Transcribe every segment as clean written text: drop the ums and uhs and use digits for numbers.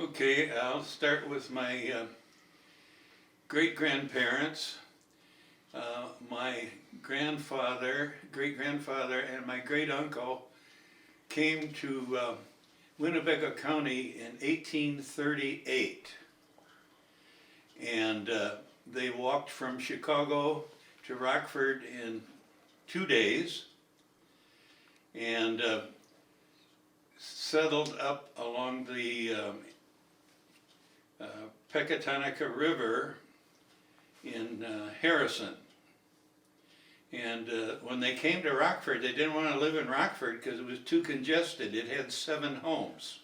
Okay, I'll start with my great-grandparents. My grandfather, great-grandfather, and my great-uncle came to Winnebago County in 1838. And they walked from Chicago to Rockford in 2 days and settled up along the Pecatonica River in Harrison. And when they came to Rockford, they didn't want to live in Rockford because it was too congested. It had 7 homes.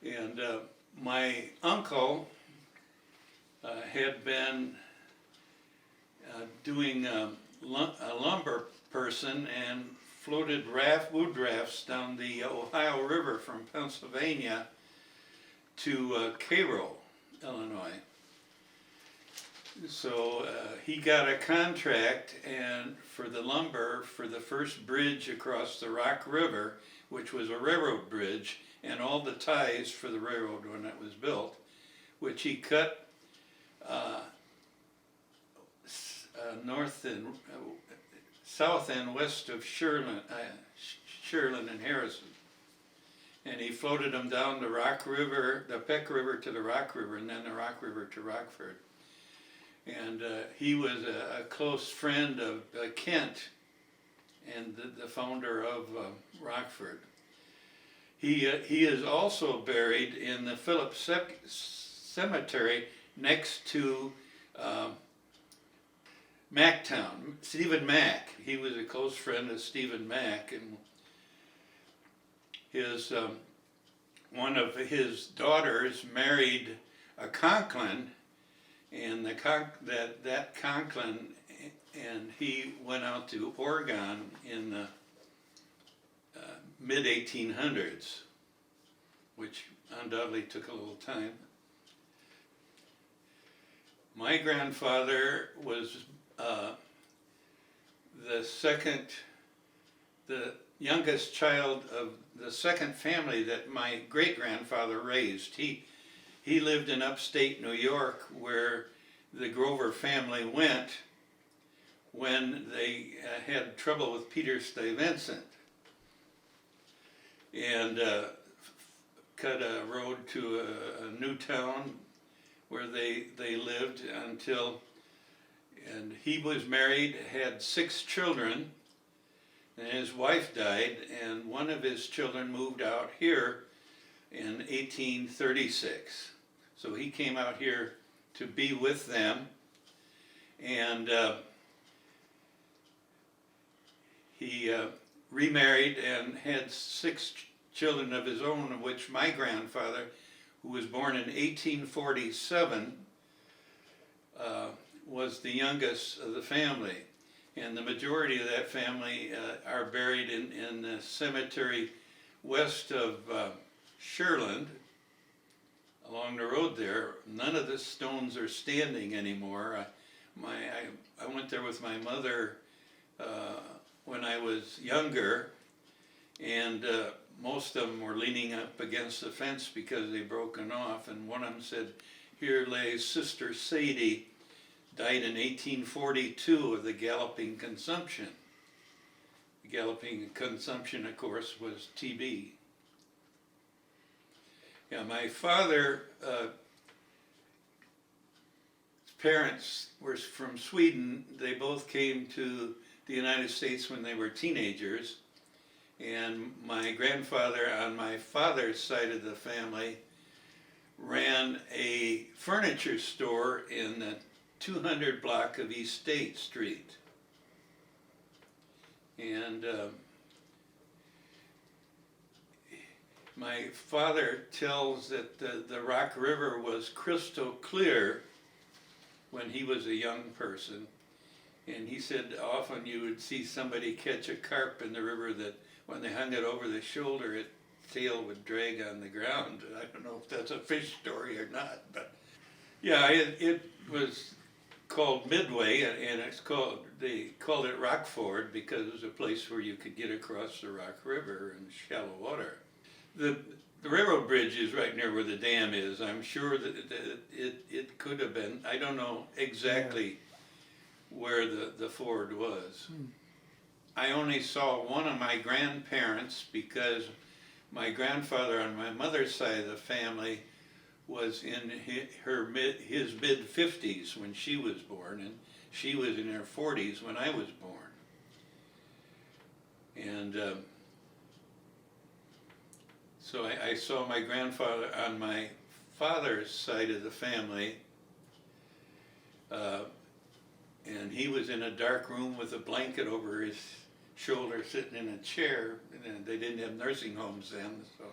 And my uncle had been doing a lumber person and floated wood rafts down the Ohio River from Pennsylvania to Cairo, Illinois. So he got a contract and for the lumber for the first bridge across the Rock River, which was a railroad bridge, and all the ties for the railroad when it was built, which he cut south and west of Shirlin and Harrison. And he floated them down the Rock River, the Peck River to the Rock River, and then the Rock River to Rockford. And he was a close friend of Kent and the founder of Rockford. He is also buried in the Phillips Cemetery next to Macktown, Stephen Mack. He was a close friend of Stephen Mack, and his one of his daughters married a Conklin, and that Conklin and he went out to Oregon in the mid-1800s, which undoubtedly took a little time. My grandfather was the youngest child of the second family that my great-grandfather raised. He lived in upstate New York where the Grover family went when they had trouble with Peter Stuyvesant, and cut a road to a new town where they lived until, and he was married, had 6 children, and his wife died, and one of his children moved out here in 1836. So he came out here to be with them, and he remarried and had 6 children of his own, of which my grandfather, who was born in 1847, was the youngest of the family. And the majority of that family are buried in the cemetery west of Shirland, along the road there. None of the stones are standing anymore. I went there with my mother when I was younger, and most of them were leaning up against the fence because they'd broken off, and one of them said, "Here lay Sister Sadie, died in 1842 of the galloping consumption." The galloping consumption, of course, was TB. Yeah, my father, parents were from Sweden. They both came to the United States when they were teenagers, and my grandfather on my father's side of the family ran a furniture store in the 200 block of East State Street. And my father tells that the Rock River was crystal clear when he was a young person. And he said often you would see somebody catch a carp in the river that when they hung it over the shoulder, its tail would drag on the ground. I don't know if that's a fish story or not, but yeah, it was called Midway, and they called it Rockford because it was a place where you could get across the Rock River in shallow water. The railroad bridge is right near where the dam is. I'm sure that it could have been. I don't know exactly where the ford was. I only saw one of my grandparents because my grandfather on my mother's side of the family was in his mid-50s when she was born, and she was in her 40s when I was born. And so I saw my grandfather on my father's side of the family, and he was in a dark room with a blanket over his shoulder sitting in a chair, and they didn't have nursing homes then, so.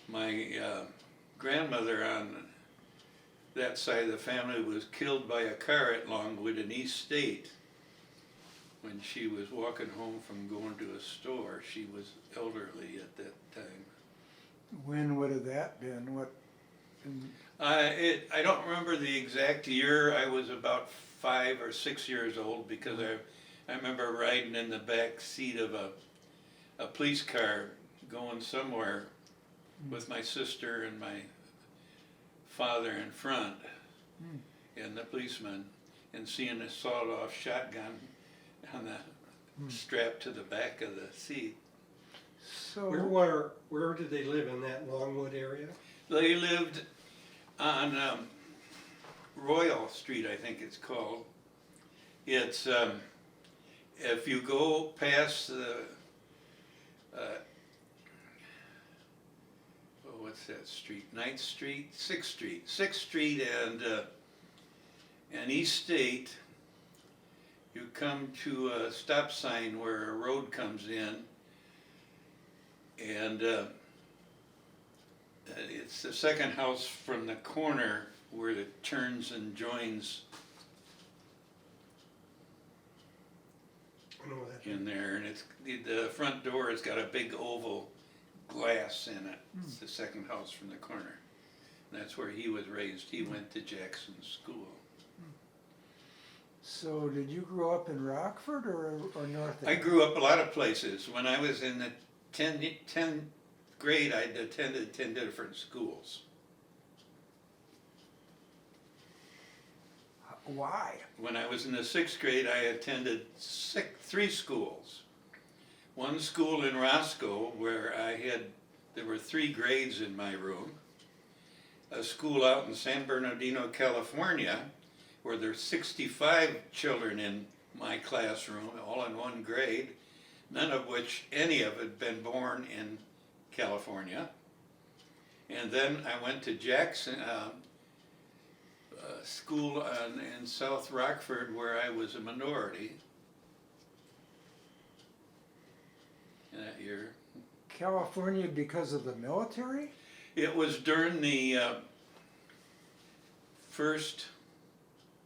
My grandmother on that side of the family was killed by a car at Longwood in East State when she was walking home from going to a store. She was elderly at that time. When would have that been? What? I don't remember the exact year. I was about 5 or 6 years old because I remember riding in the back seat of a police car going somewhere with my sister and my father in front and the policeman, and seeing a sawed-off shotgun on the strap to the back of the seat. So where did they live in that Longwood area? They lived on Royal Street, I think it's called. It's if you go past the what's that street? 9th Street, 6th Street, 6th Street, and East State. You come to a stop sign where a road comes in, and it's the second house from the corner where it turns and joins in there, and it's the front door has got a big oval glass in it. It's the second house from the corner. And that's where he was raised. He went to Jackson School. So did you grow up in Rockford or North? I grew up a lot of places. When I was in the 10th grade, I'd attended 10 different schools. Why? When I was in the 6th grade, I attended 3 schools. One school in Roscoe where there were 3 grades in my room. A school out in San Bernardino, California, where there's 65 children in my classroom, all in one grade, none of which any of had been born in California. And then I went to Jackson school in South Rockford, where I was a minority that year. California because of the military? It was during the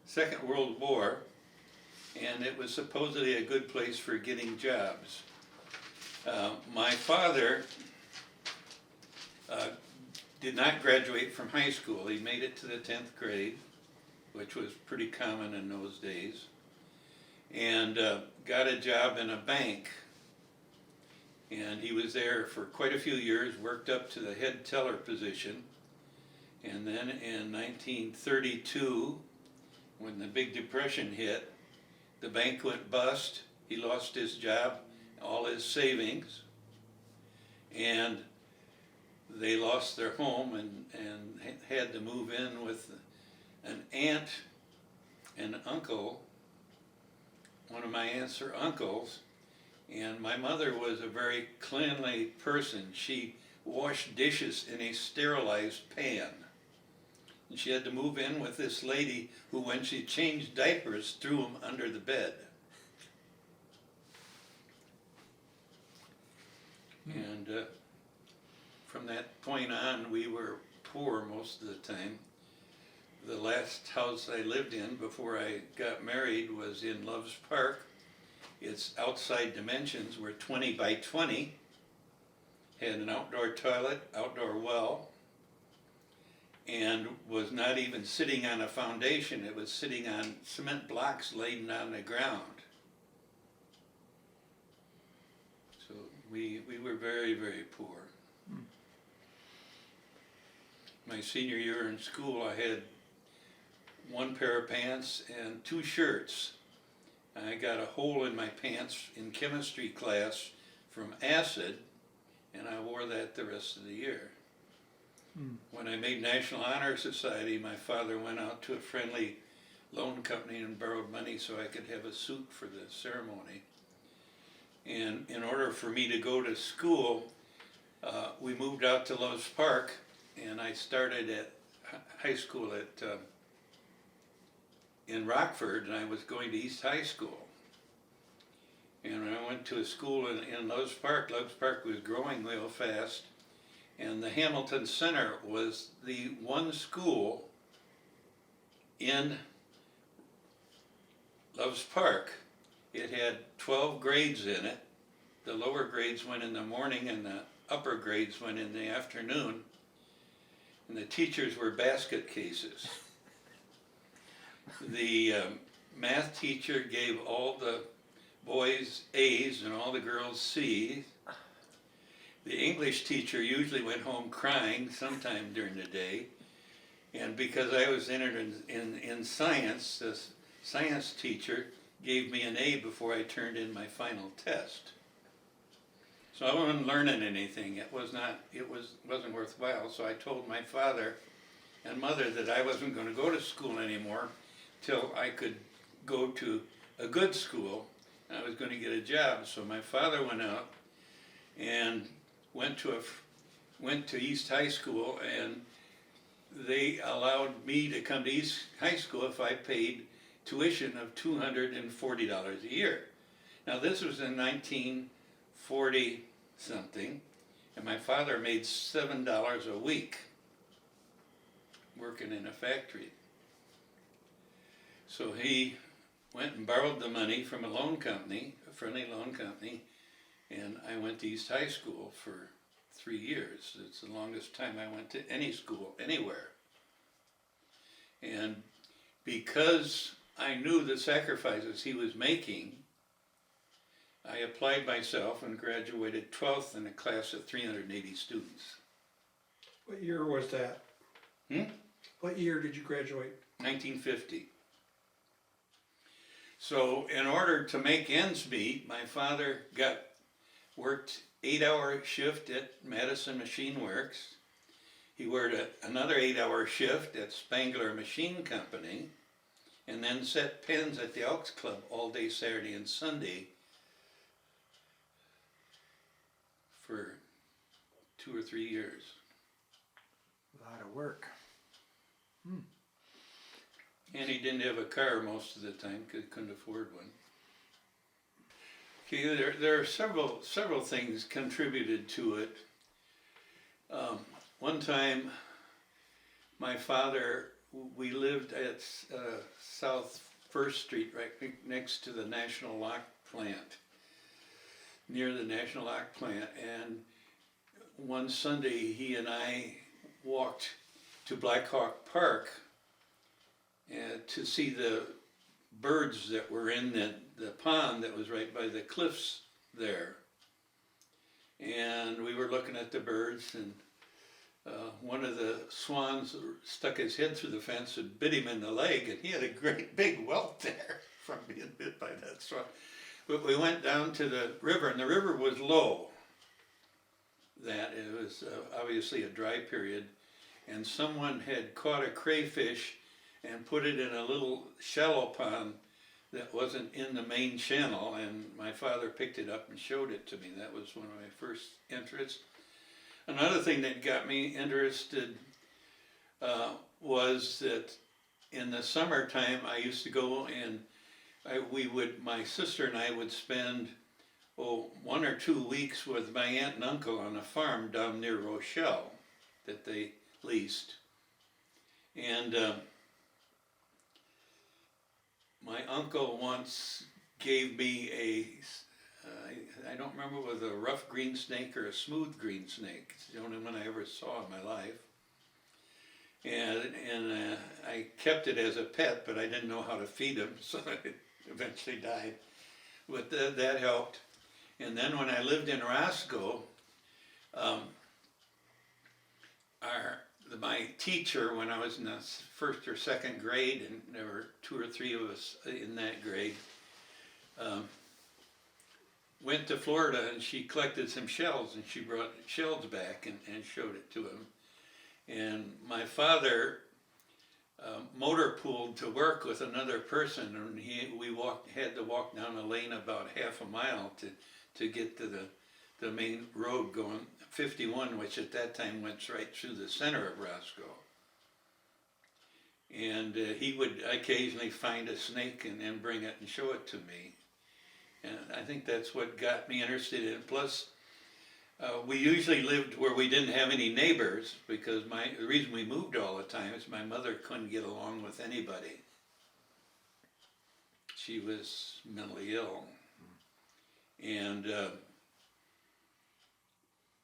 Second World War, and it was supposedly a good place for getting jobs. My father did not graduate from high school. He made it to the 10th grade, which was pretty common in those days, and got a job in a bank. And he was there for quite a few years, worked up to the head teller position. And then in 1932, when the Big Depression hit, the bank went bust. He lost his job, all his savings, and they lost their home and had to move in with an aunt and uncle. One of my aunts or uncles. And my mother was a very cleanly person. She washed dishes in a sterilized pan. And she had to move in with this lady who, when she changed diapers, threw them under the bed. And from that point on, we were poor most of the time. The last house I lived in before I got married was in Loves Park. Its outside dimensions were 20 by 20, had an outdoor toilet, outdoor well, and was not even sitting on a foundation. It was sitting on cement blocks laid on the ground. So We were very, very poor. My senior year in school, I had one pair of pants and two shirts. I got a hole in my pants in chemistry class from acid, and I wore that the rest of the year. When I made National Honor Society, my father went out to a friendly loan company and borrowed money so I could have a suit for the ceremony. And in order for me to go to school, we moved out to Loves Park, and I started at high school in Rockford, and I was going to East High School. And I went to a school in Loves Park. Loves Park was growing real fast, and the Hamilton Center was the one school in Loves Park. It had 12 grades in it. The lower grades went in the morning and the upper grades went in the afternoon. And the teachers were basket cases. The math teacher gave all the boys A's and all the girls C's. The English teacher usually went home crying sometime during the day. And because I was entered in science, the science teacher gave me an A before I turned in my final test. So I wasn't learning anything. It wasn't worthwhile. So I told my father and mother that I wasn't going to go to school anymore till I could go to a good school. I was going to get a job. So my father went out and went to East High School, and they allowed me to come to East High School if I paid tuition of $240 a year. Now this was in 1940 something, and my father made $7 a week working in a factory. So he went and borrowed the money from a loan company, a friendly loan company, and I went to East High School for 3 years. It's the longest time I went to any school anywhere. And because I knew the sacrifices he was making, I applied myself and graduated 12th in a class of 380 students. What year was that? What year did you graduate? 1950. So in order to make ends meet, my father worked 8-hour shift at Madison Machine Works. He worked another 8-hour shift at Spangler Machine Company, and then set pens at the Elks Club all day Saturday and Sunday for 2 or 3 years. A lot of work. And he didn't have a car most of the time because he couldn't afford one. Okay, there are several things contributed to it. One time, my father, we lived at South 1st Street, right next to the National Lock Plant, near the National Lock Plant, and one Sunday he and I walked to Black Hawk Park to see the birds that were in the pond that was right by the cliffs there. And we were looking at the birds, and one of the swans stuck his head through the fence and bit him in the leg, and he had a great big welt there from being bit by that swan. But we went down to the river, and the river was low. That it was obviously a dry period, and someone had caught a crayfish and put it in a little shallow pond that wasn't in the main channel, and my father picked it up and showed it to me. That was one of my first interests. Another thing that got me interested was that in the summertime I used to go and my sister and I would spend 1 or 2 weeks with my aunt and uncle on a farm down near Rochelle that they leased. And my uncle once gave me I don't remember whether it was a rough green snake or a smooth green snake. It's the only one I ever saw in my life. And I kept it as a pet, but I didn't know how to feed him, so it eventually died. But that helped. And then when I lived in Roscoe, my teacher, when I was in the first or second grade, and there were 2 or 3 of us in that grade, went to Florida and she collected some shells and she brought shells back and showed it to him. And my father motor pooled to work with another person, and we had to walk down a lane about half a mile to get to the main road going 51, which at that time went right through the center of Roscoe. And he would occasionally find a snake and bring it and show it to me. And I think that's what got me interested in it. Plus, we usually lived where we didn't have any neighbors, because the reason we moved all the time is my mother couldn't get along with anybody. She was mentally ill. And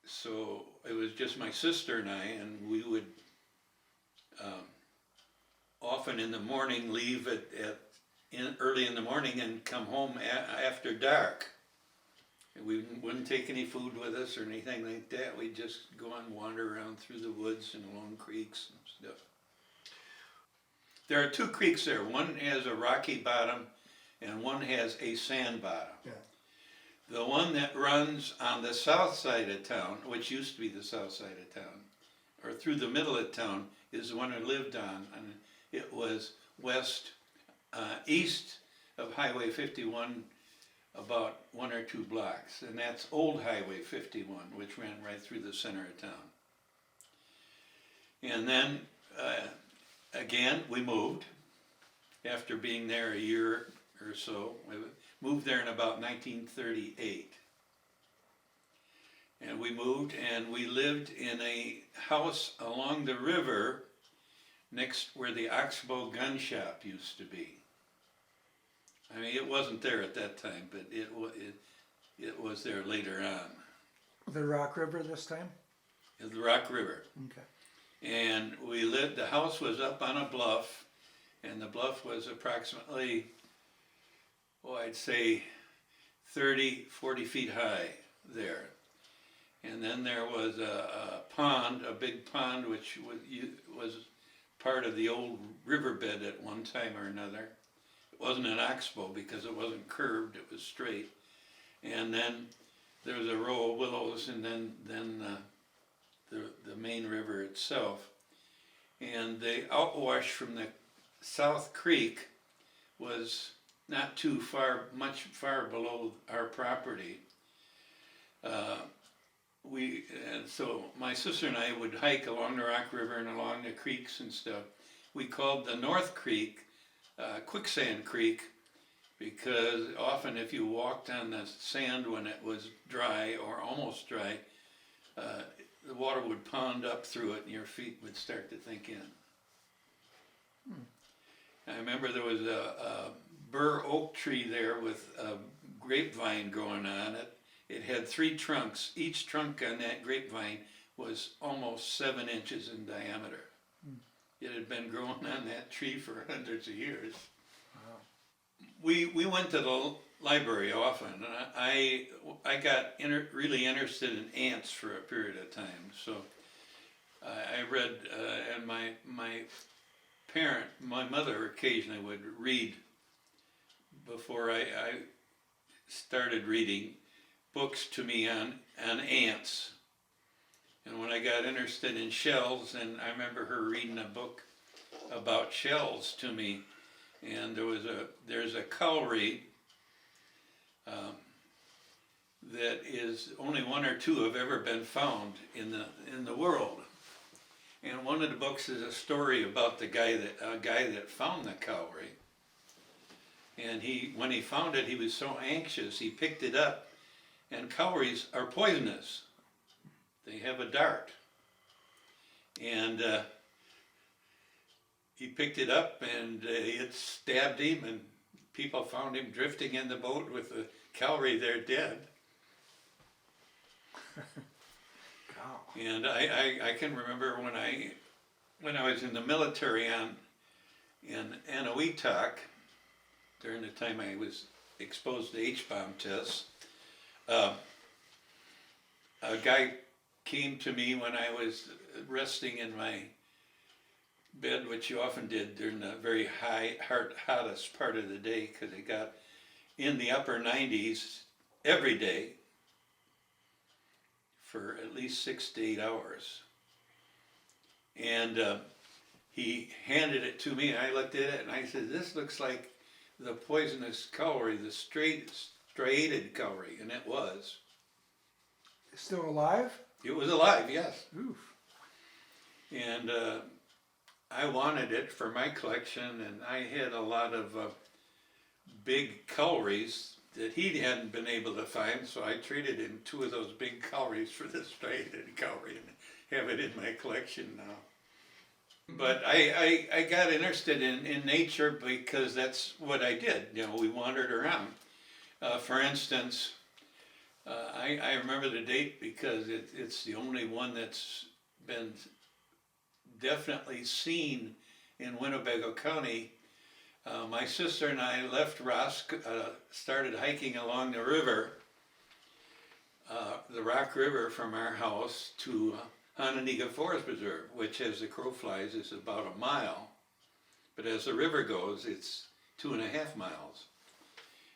so it was just my sister and I, and we would often in the morning leave early in the morning and come home after dark. And we wouldn't take any food with us or anything like that. We'd just go and wander around through the woods and along creeks and stuff. There are 2 creeks there. One has a rocky bottom and one has a sand bottom. Yeah. The one that runs on the south side of town, which used to be the south side of town, or through the middle of town, is the one I lived on. And it was east of Highway 51, about 1 or 2 blocks. And that's Old Highway 51, which ran right through the center of town. And then, again, we moved. After being there a year or so, we moved there in about 1938. And we moved and we lived in a house along the river next where the Oxbow gun shop used to be. I mean, it wasn't there at that time, but it was there later on. The Rock River this time? The Rock River. Okay. And the house was up on a bluff, and the bluff was approximately, I'd say 30, 40 feet high there. And then there was a pond, a big pond, which was part of the old riverbed at one time or another. It wasn't an oxbow because it wasn't curved, it was straight. And then there was a row of willows, and then the main river itself. And the outwash from the South Creek was not too far, much far below our property. And so my sister and I would hike along the Rock River and along the creeks and stuff. We called the North Creek Quicksand Creek, because often if you walked on the sand when it was dry or almost dry, the water would pond up through it and your feet would start to sink in. I remember there was a bur oak tree there with a grapevine growing on it. It had 3 trunks. Each trunk on that grapevine was almost 7 inches in diameter. It had been growing on that tree for hundreds of years. Wow. We went to the library often, and I got really interested in ants for a period of time. So I read, and my mother occasionally would read before I started reading books to me on ants. And when I got interested in shells, and I remember her reading a book about shells to me, and there's a cowrie that is only 1 or 2 have ever been found in the world. And one of the books is a story about a guy that found the cowrie. And when he found it, he was so anxious, he picked it up. And cowries are poisonous. They have a dart. And he picked it up and it stabbed him, and people found him drifting in the boat with the cowrie there dead. Wow. And I can remember when I was in the military in Anahuac, during the time I was exposed to H-bomb tests, a guy came to me when I was resting in my bed, which you often did during the very hottest part of the day, because it got in the upper 90s every day for at least 6 to 8 hours. And he handed it to me, and I looked at it, and I said, "This looks like the poisonous cowrie, the striated cowrie," and it was. Still alive? It was alive, yes. Oof. And I wanted it for my collection, and I had a lot of big cowries that he hadn't been able to find, so I traded him 2 of those big cowries for this striated cowrie and have it in my collection now. But I got interested in nature because that's what I did. You know, we wandered around. For instance, I remember the date because it's the only one that's been definitely seen in Winnebago County. My sister and I left Rosk, started hiking along the river, the Rock River, from our house to Hononegah Forest Preserve, which as the crow flies is about a mile, but as the river goes it's 2.5 miles.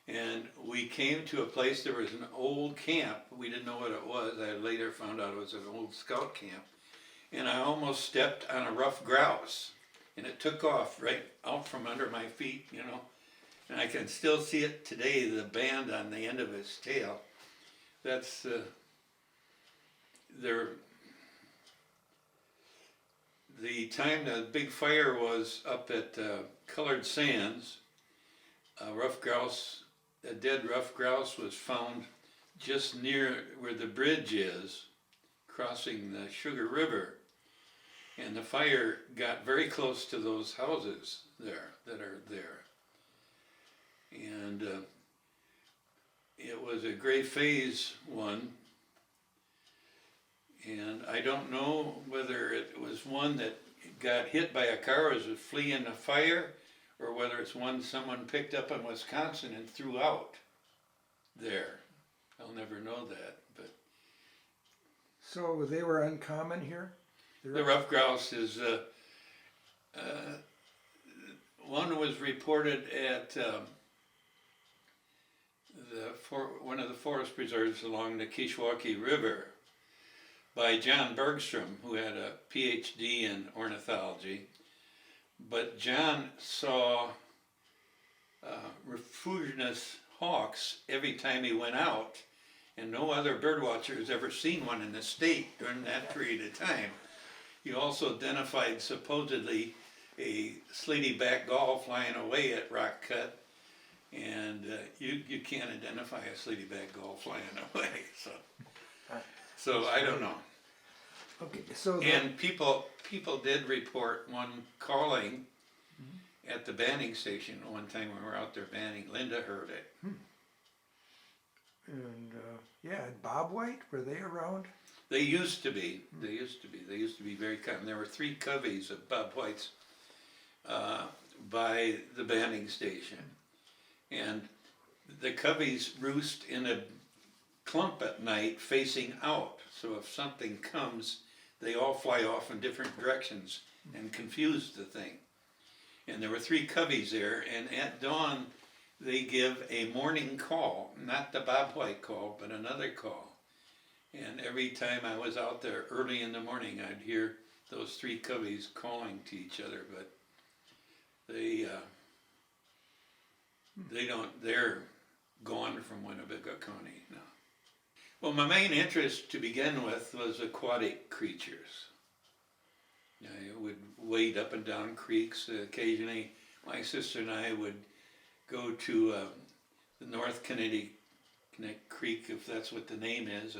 And we came to a place, there was an old camp, we didn't know what it was, I later found out it was an old scout camp, and I almost stepped on a rough grouse, and it took off right out from under my feet, you know, and I can still see it today, the band on the end of his tail. That's, the time the big fire was up at Colored Sands, a dead rough grouse was found just near where the bridge is, crossing the Sugar River. And the fire got very close to those houses there, that are there. And it was a gray phase one. And I don't know whether it was one that got hit by a car as it fleeing the fire, or whether it's one someone picked up in Wisconsin and threw out there. I'll never know that. But So they were uncommon here? the rough grouse is, one was reported at one of the forest preserves along the Kishwaukee River by John Bergstrom, who had a PhD in ornithology. But John saw refugious hawks every time he went out, and no other bird watcher has ever seen one in the state during that period of time. He also identified supposedly a slaty-back gull flying away at Rock Cut, and you can't identify a slaty-back gull flying away, so I don't know. Okay, so And people did report one calling at the banding station one time when we were out there banding. Linda heard it. and yeah, and bobwhite, were they around? They used to be. They used to be very common. There were 3 coveys of bobwhites by the banding station, and the coveys roost in a clump at night facing out. So if something comes, they all fly off in different directions and confuse the thing. And there were 3 coveys there, and at dawn they give a morning call, not the bobwhite call, but another call. And every time I was out there early in the morning, I'd hear those 3 coveys calling to each other, but they're gone from Winnebago County now. Well, my main interest to begin with was aquatic creatures. I would wade up and down creeks. Occasionally, my sister and I would go to the North Connecticut Creek, if that's what the name is.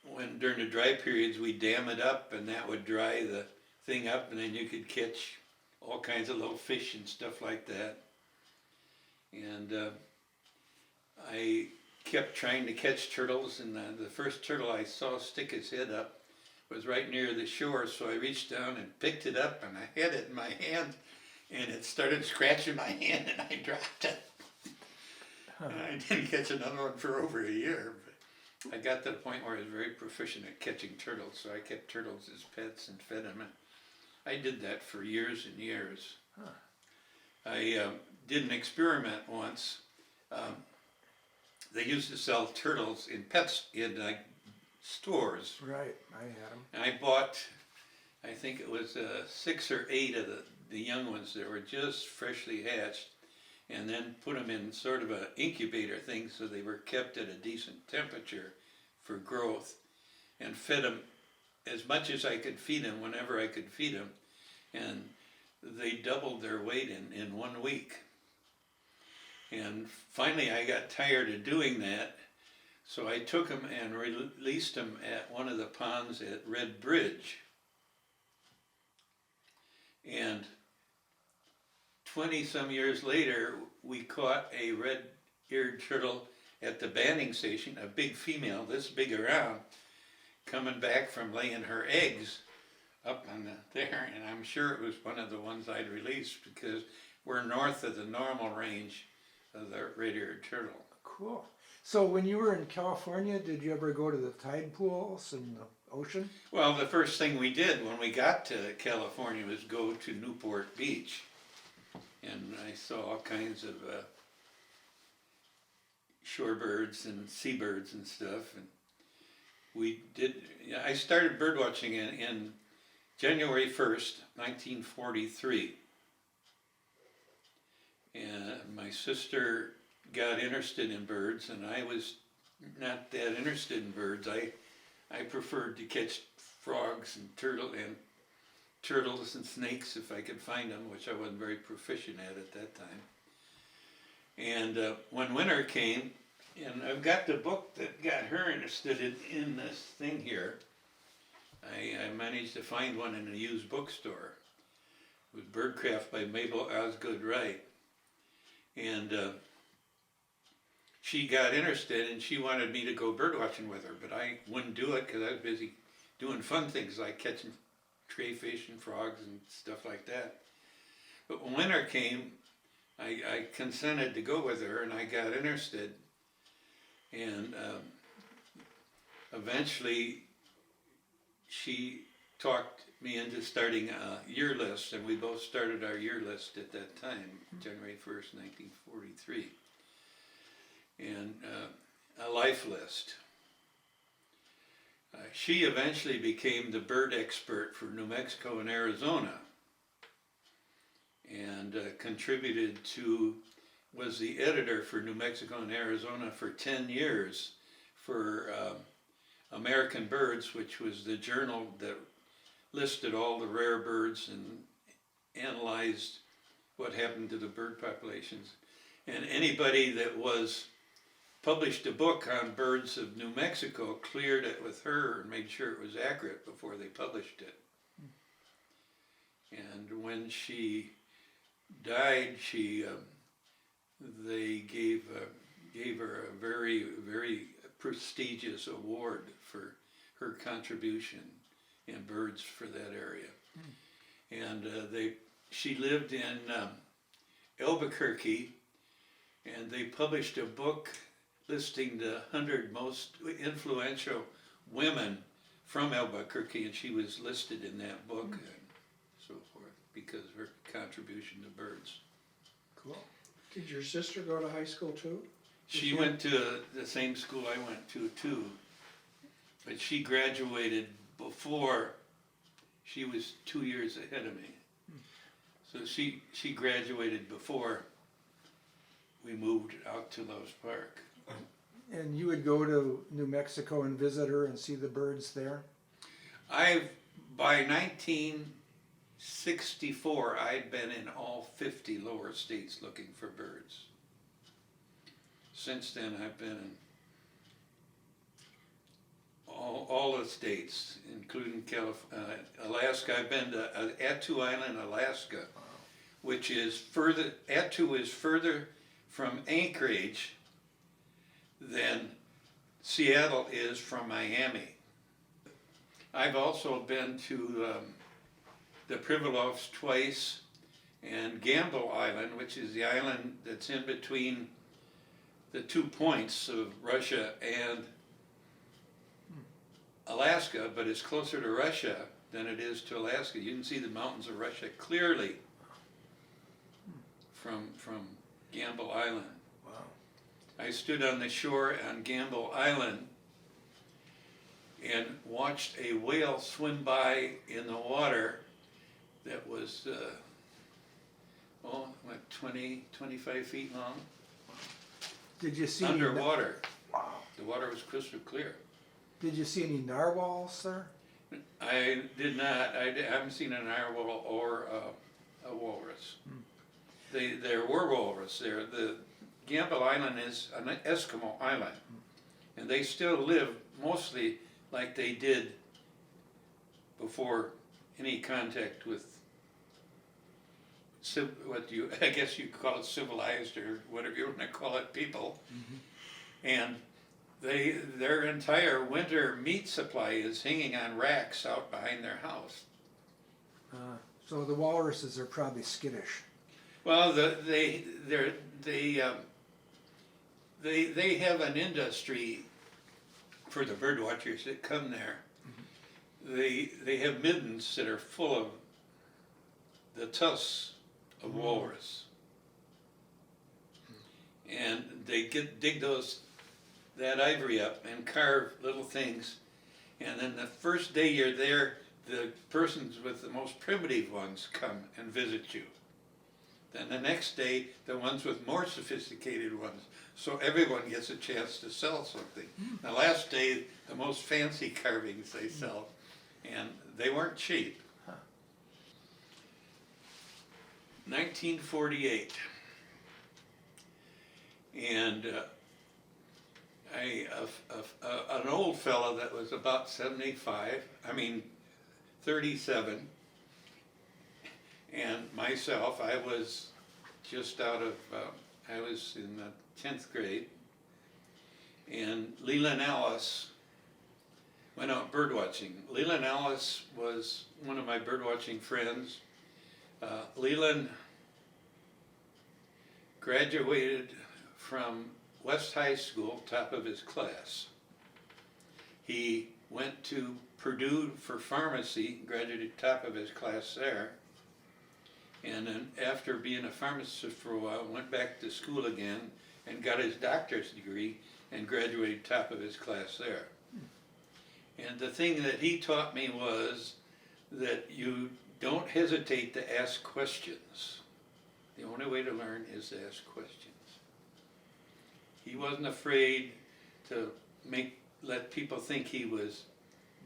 When during the dry periods, we dam it up, and that would dry the thing up, and then you could catch all kinds of little fish and stuff like that. And I kept trying to catch turtles, and the first turtle I saw stick his head up was right near the shore, so I reached down and picked it up, and I had it in my hand, and it started scratching my hand, and I dropped it. And I didn't catch another one for over a year. But I got to the point where I was very proficient at catching turtles, so I kept turtles as pets and fed them. And I did that for years and years. Huh. I did an experiment once. They used to sell turtles in pets in stores. Right, I had them. And I bought, I think it was 6 or 8 of the young ones that were just freshly hatched, and then put them in sort of an incubator thing so they were kept at a decent temperature for growth, and fed them as much as I could feed them whenever I could feed them, and they doubled their weight in 1 week. And finally I got tired of doing that, so I took them and released them at one of the ponds at Red Bridge. And 20-some years later, we caught a red-eared turtle at the banding station, a big female, this big around, coming back from laying her eggs up on there, and I'm sure it was one of the ones I'd released because we're north of the normal range of the red-eared turtle. Cool. So when you were in California, did you ever go to the tide pools and the ocean? Well, the first thing we did when we got to California was go to Newport Beach, and I saw all kinds of shorebirds and seabirds and stuff. And we did. I started bird watching in January 1st, 1943. And my sister got interested in birds, and I was not that interested in birds. I preferred to catch frogs and turtles and snakes if I could find them, which I wasn't very proficient at that time. And when winter came, and I've got the book that got her interested in this thing here. I managed to find one in a used bookstore. It was Birdcraft by Mabel Osgood Wright. And she got interested, and she wanted me to go bird watching with her, but I wouldn't do it because I was busy doing fun things like catching crayfish and frogs and stuff like that. But when winter came, I consented to go with her, and I got interested. And eventually she talked me into starting a year list, and we both started our year list at that time, January 1st, 1943. And a life list. She eventually became the bird expert for New Mexico and Arizona, and was the editor for New Mexico and Arizona for 10 years for American Birds, which was the journal that listed all the rare birds and analyzed what happened to the bird populations. And anybody that published a book on birds of New Mexico cleared it with her and made sure it was accurate before they published it. And when she died, they gave her a very, very prestigious award for her contribution in birds for that area. And she lived in Albuquerque, and they published a book listing the 100 most influential women from Albuquerque, and she was listed in that book and so forth because of her contribution to birds. Cool. Did your sister go to high school too? She went to the same school I went to too, but she graduated before. She was 2 years ahead of me. So she graduated before we moved out to Lowe's Park. And you would go to New Mexico and visit her and see the birds there? By 1964, I'd been in all 50 lower states looking for birds. Since then, I've been in all the states, including Alaska. I've been to Attu Island, Alaska, which is further. Attu is further from Anchorage than Seattle is from Miami. I've also been to the Pribilofs twice, and Gamble Island, which is the island that's in between the 2 points of Russia and Alaska, but it's closer to Russia than it is to Alaska. You can see the mountains of Russia clearly from Gamble Island. Wow. I stood on the shore on Gamble Island and watched a whale swim by in the water that was, 20, 25 feet long, Did you see underwater. Wow. The water was crystal clear. Did you see any narwhals there? I did not, I haven't seen a narwhal or a walrus. There were walrus there. The Gamble Island is an Eskimo island, and they still live mostly like they did before any contact with I guess you could call it civilized or whatever you want to call it, people. And their entire winter meat supply is hanging on racks out behind their house. So the walruses are probably skittish. Well, they have an industry for the bird watchers that come there. They have middens that are full of the tusks of walrus, and they dig that ivory up and carve little things. And then the first day you're there, the persons with the most primitive ones come and visit you. Then the next day, the ones with more sophisticated ones. So everyone gets a chance to sell something. The last day, the most fancy carvings they sell, and they weren't cheap. 1948, and an old fella that was about 37, and myself, I was just out of, I was in the 10th grade, and Leland Alice went out bird watching. Leland Alice was one of my bird watching friends. Leland graduated from West High School, top of his class. He went to Purdue for pharmacy, graduated top of his class there. And then after being a pharmacist for a while, went back to school again and got his doctor's degree and graduated top of his class there. And the thing that he taught me was that you don't hesitate to ask questions. The only way to learn is to ask questions. He wasn't afraid to let people think he was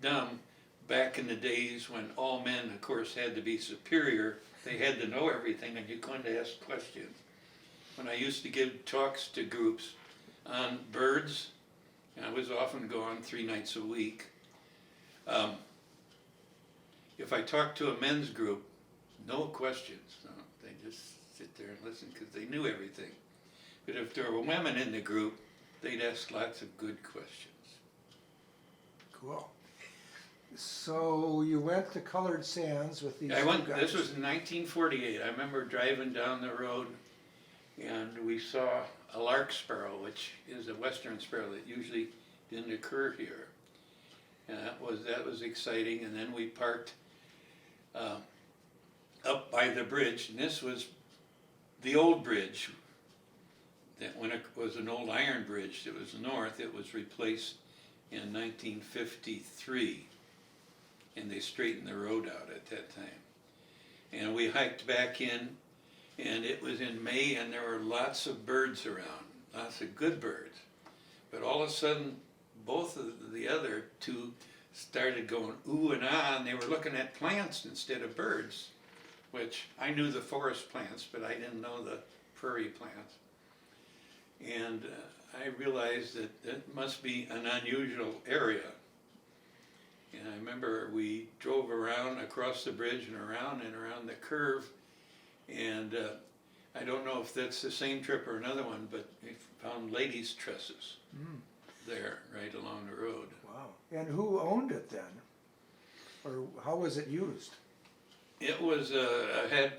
dumb back in the days when all men, of course, had to be superior. They had to know everything and you couldn't ask questions. When I used to give talks to groups on birds, I was often gone 3 nights a week. If I talked to a men's group, no questions. No, they just sit there and listen because they knew everything. But if there were women in the group, they'd ask lots of good questions. Cool. So you went to Colored Sands with these I went, two guys. this was in 1948. I remember driving down the road and we saw a lark sparrow, which is a western sparrow that usually didn't occur here. And that was exciting. And then we parked up by the bridge, and this was the old bridge. That when it was an old iron bridge that was north, it was replaced in 1953, and they straightened the road out at that time. And we hiked back in, and it was in May, and there were lots of birds around, lots of good birds. But all of a sudden, both of the other two started going ooh and ah, and they were looking at plants instead of birds, which I knew the forest plants, but I didn't know the prairie plants. And I realized that it must be an unusual area. And I remember we drove around across the bridge and around the curve, and I don't know if that's the same trip or another one, but we found ladies' tresses there right along the road. Wow. And who owned it then? Or how was it used? It was had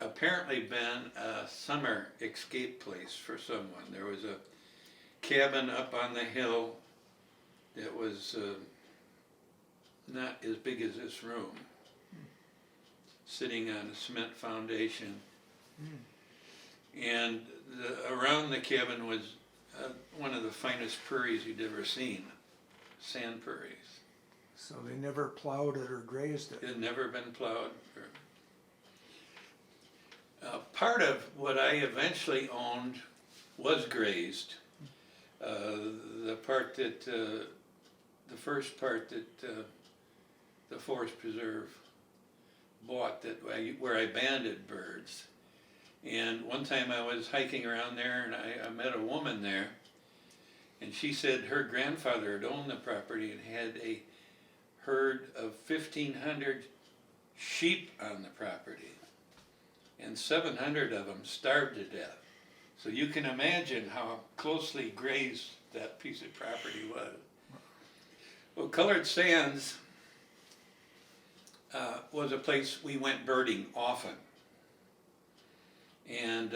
apparently been a summer escape place for someone. There was cabin up on the hill that was not as big as this room, sitting on a cement foundation. And around the cabin was one of the finest prairies you'd ever seen, sand prairies. So they never plowed it or grazed it. It had never been plowed. Part of what I eventually owned was grazed. The part that, the first part that the Forest Preserve bought, where I banded birds. And one time I was hiking around there and I met a woman there, and she said her grandfather had owned the property and had a herd of 1,500 sheep on the property, and 700 of them starved to death. So you can imagine how closely grazed that piece of property was. Well, Colored Sands was a place we went birding often. And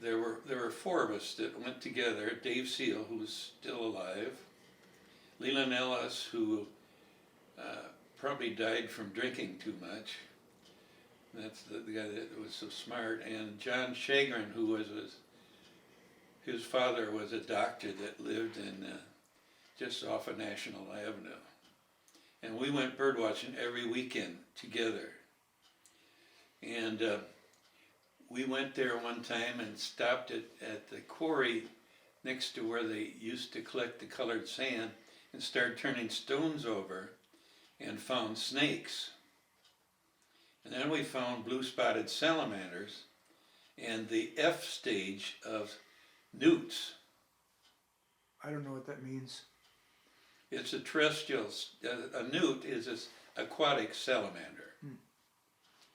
there were four of us that went together. Dave Seal, who's still alive, Leland Ellis, who probably died from drinking too much. That's the guy that was so smart. And John Shagrin, who was his father was a doctor that lived in just off of National Avenue. And we went bird watching every weekend together. And we went there one time and stopped at the quarry next to where they used to collect the colored sand and started turning stones over and found snakes. And then we found blue-spotted salamanders and the F stage of newts. I don't know what that means. It's a terrestrial, a newt is an aquatic salamander.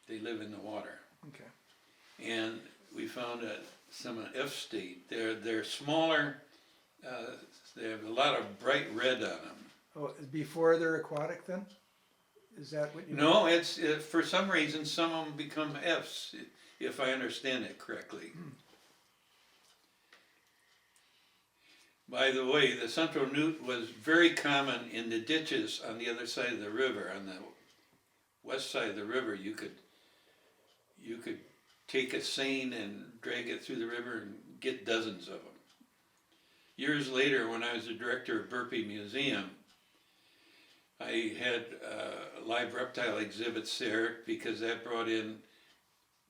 They live in the water. Okay. And we found some F state. They're smaller. They have a lot of bright red on them. Oh, before they're aquatic then? Is that what you No, it's for some reason some of them become Fs, if I understand it correctly. By the way, the central newt was very common in the ditches on the other side of the river. On the west side of the river, you could take a seine and drag it through the river and get dozens of them. Years later, when I was the director of Burpee Museum, I had live reptile exhibits there because that brought in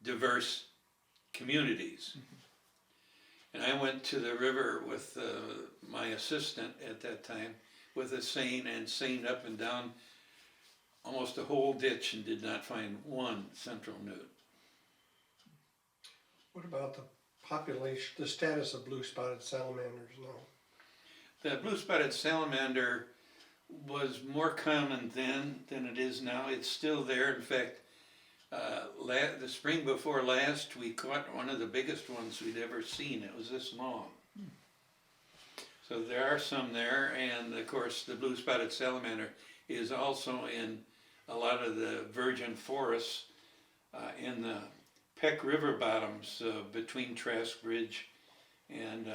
diverse communities. And I went to the river with my assistant at that time with a seine and seined up and down almost a whole ditch and did not find one central newt. What about the population, the status of blue-spotted salamanders now? The blue-spotted salamander was more common then than it is now. It's still there. In fact, the spring before last, we caught one of the biggest ones we'd ever seen. It was this long. So there are some there, and of course the blue-spotted salamander is also in a lot of the virgin forests in the Peck River bottoms between Trask Ridge and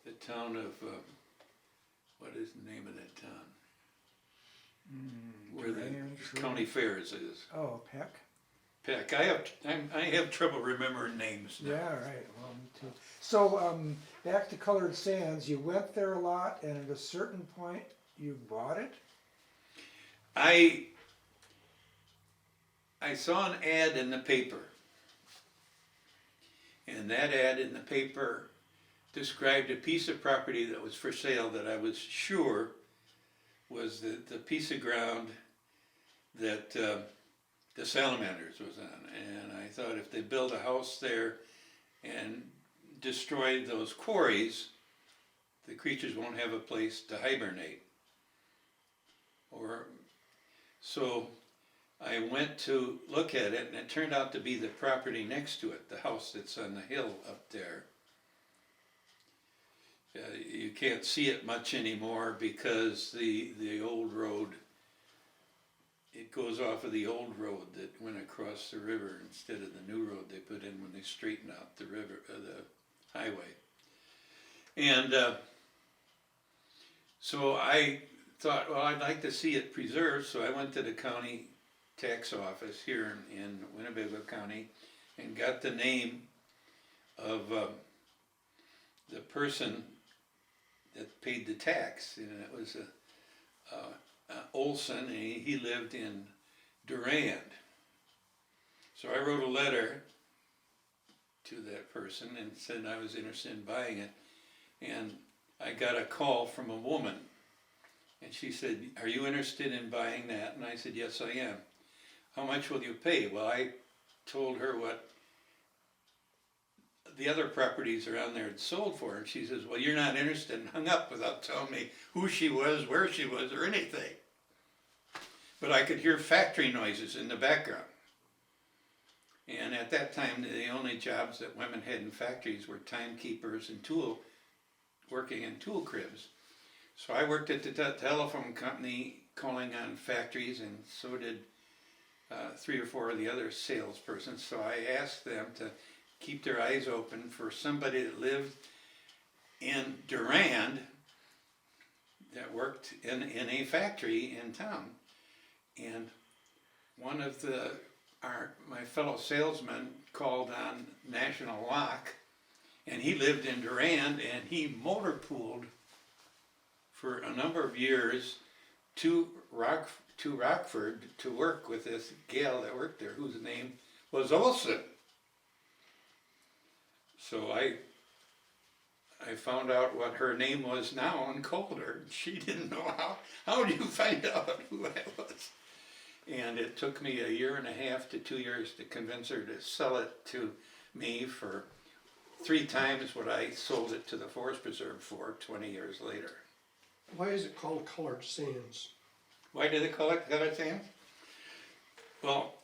the town of, what is the name of that town? Where the county fairs is. Oh, Peck? Peck. I have trouble remembering names now. Yeah, right. Well, me too. So, back to Colored Sands, you went there a lot, and at a certain point, you bought it? I saw an ad in the paper, and that ad in the paper described a piece of property that was for sale that I was sure was the piece of ground that the salamanders was on. And I thought if they build a house there and destroy those quarries, the creatures won't have a place to hibernate. So I went to look at it, and it turned out to be the property next to it, the house that's on the hill up there. You can't see it much anymore because the old road, it goes off of the old road that went across the river instead of the new road they put in when they straightened out the river, the highway. And so I thought, well, I'd like to see it preserved, so I went to the county tax office here in Winnebago County and got the name of the person that paid the tax, and it was Olson, and he lived in Durand. So I wrote a letter to that person and said I was interested in buying it, and I got a call from a woman, and she said, "Are you interested in buying that?" And I said, "Yes, I am." "How much will you pay?" Well, I told her what the other properties around there had sold for, and she says, "Well, you're not interested," and hung up without telling me who she was, where she was, or anything. But I could hear factory noises in the background. And at that time, the only jobs that women had in factories were timekeepers and working in tool cribs. So I worked at the telephone company calling on factories, and so did 3 or 4 of the other salespersons. So I asked them to keep their eyes open for somebody that lived in Durand that worked in a factory in town. And one of my fellow salesmen called on National Lock, and he lived in Durand, and he motor pooled for a number of years to Rockford to work with this gal that worked there, whose name was Olson. So I found out what her name was now and called her. She didn't know how do you find out who I was? And it took me 1.5 to 2 years to convince her to sell it to me for 3 times what I sold it to the Forest Preserve for 20 years later. Why is it called colored sands? Why do they call it colored sands? Well,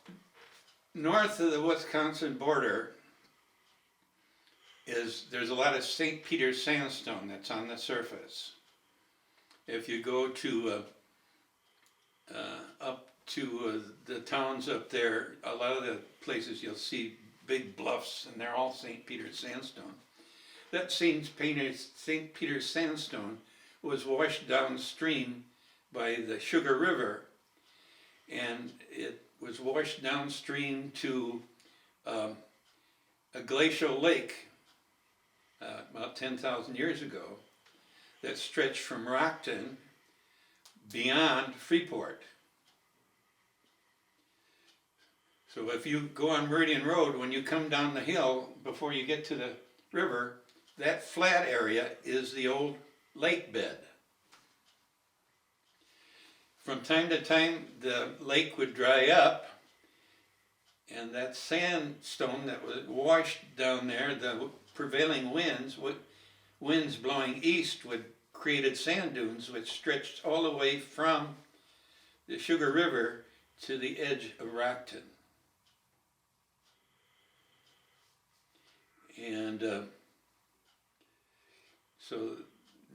north of the Wisconsin border there's a lot of St. Peter's sandstone that's on the surface. If you go to up to the towns up there, a lot of the places you'll see big bluffs, and they're all St. Peter's sandstone. That St. Peter's sandstone was washed downstream by the Sugar River, and it was washed downstream to a glacial lake about 10,000 years ago that stretched from Rockton beyond Freeport. So if you go on Meridian Road, when you come down the hill before you get to the river, that flat area is the old lake bed. From time to time, the lake would dry up, and that sandstone that was washed down there, the prevailing winds blowing east would created sand dunes which stretched all the way from the Sugar River to the edge of Rockton. And so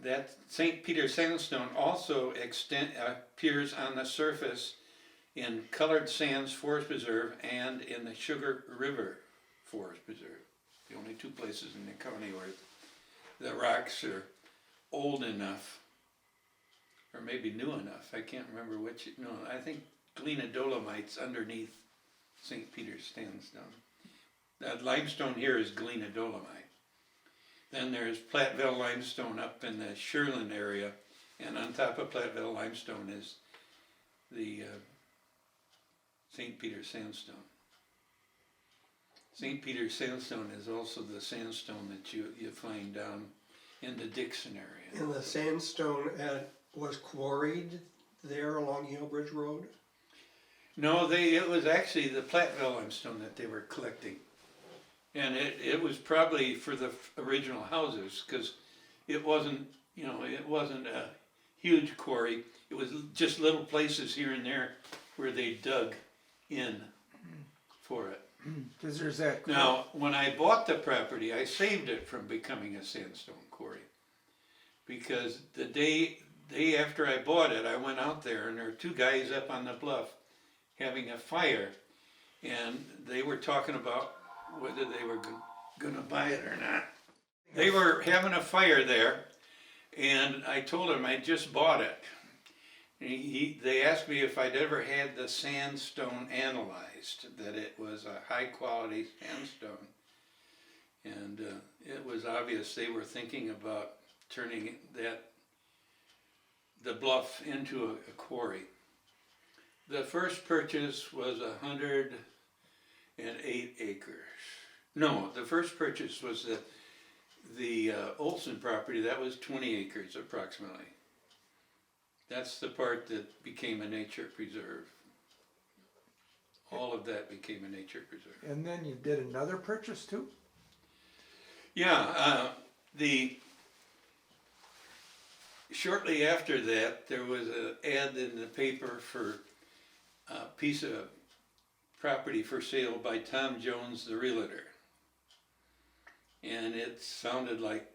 that St. Peter sandstone also appears on the surface in Colored Sands Forest Preserve and in the Sugar River Forest Preserve. The only 2 places in the county where the rocks are old enough, or maybe new enough. I can't remember which. No, I think Galena Dolomite's underneath St. Peter's sandstone. That limestone here is Galena Dolomite. Then there's Platteville limestone up in the Sherland area, and on top of Platteville limestone is the St. Peter's sandstone. St. Peter's sandstone is also the sandstone that you find down in the Dixon area. And the sandstone was quarried there along Yale Bridge Road? No, it was actually the Platteville limestone that they were collecting. And it was probably for the original houses, because it wasn't a huge quarry. It was just little places here and there where they dug in for it. Because there's that. Now, when I bought the property, I saved it from becoming a sandstone quarry. Because the day after I bought it, I went out there, and there were 2 guys up on the bluff having a fire, and they were talking about whether they were going to buy it or not. They were having a fire there, and I told him I just bought it. They asked me if I'd ever had the sandstone analyzed, that it was a high quality sandstone. And it was obvious they were thinking about turning the bluff into a quarry. The first purchase was 108 acres. No, the first purchase was the Olson property. That was 20 acres approximately. That's the part that became a nature preserve. All of that became a nature preserve. And then you did another purchase too? Yeah, shortly after that, there was an ad in the paper for a piece of property for sale by Tom Jones, the realtor. And it sounded like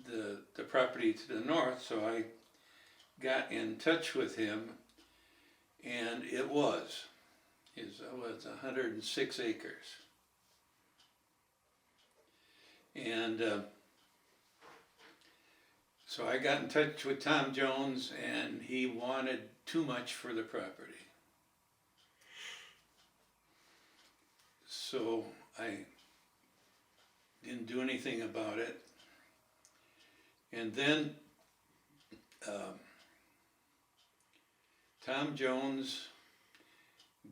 the property to the north, so I got in touch with him, and it was 106 acres. And so I got in touch with Tom Jones, and he wanted too much for the property. So I didn't do anything about it. And then Tom Jones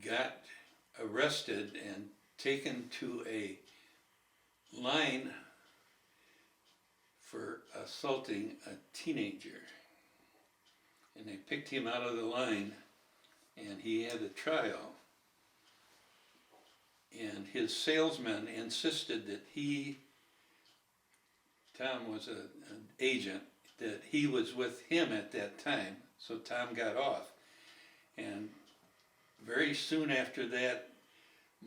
got arrested and taken to a line for assaulting a teenager. And they picked him out of the line, and he had a trial. And his salesman insisted that Tom was an agent, that he was with him at that time, so Tom got off. And very soon after that,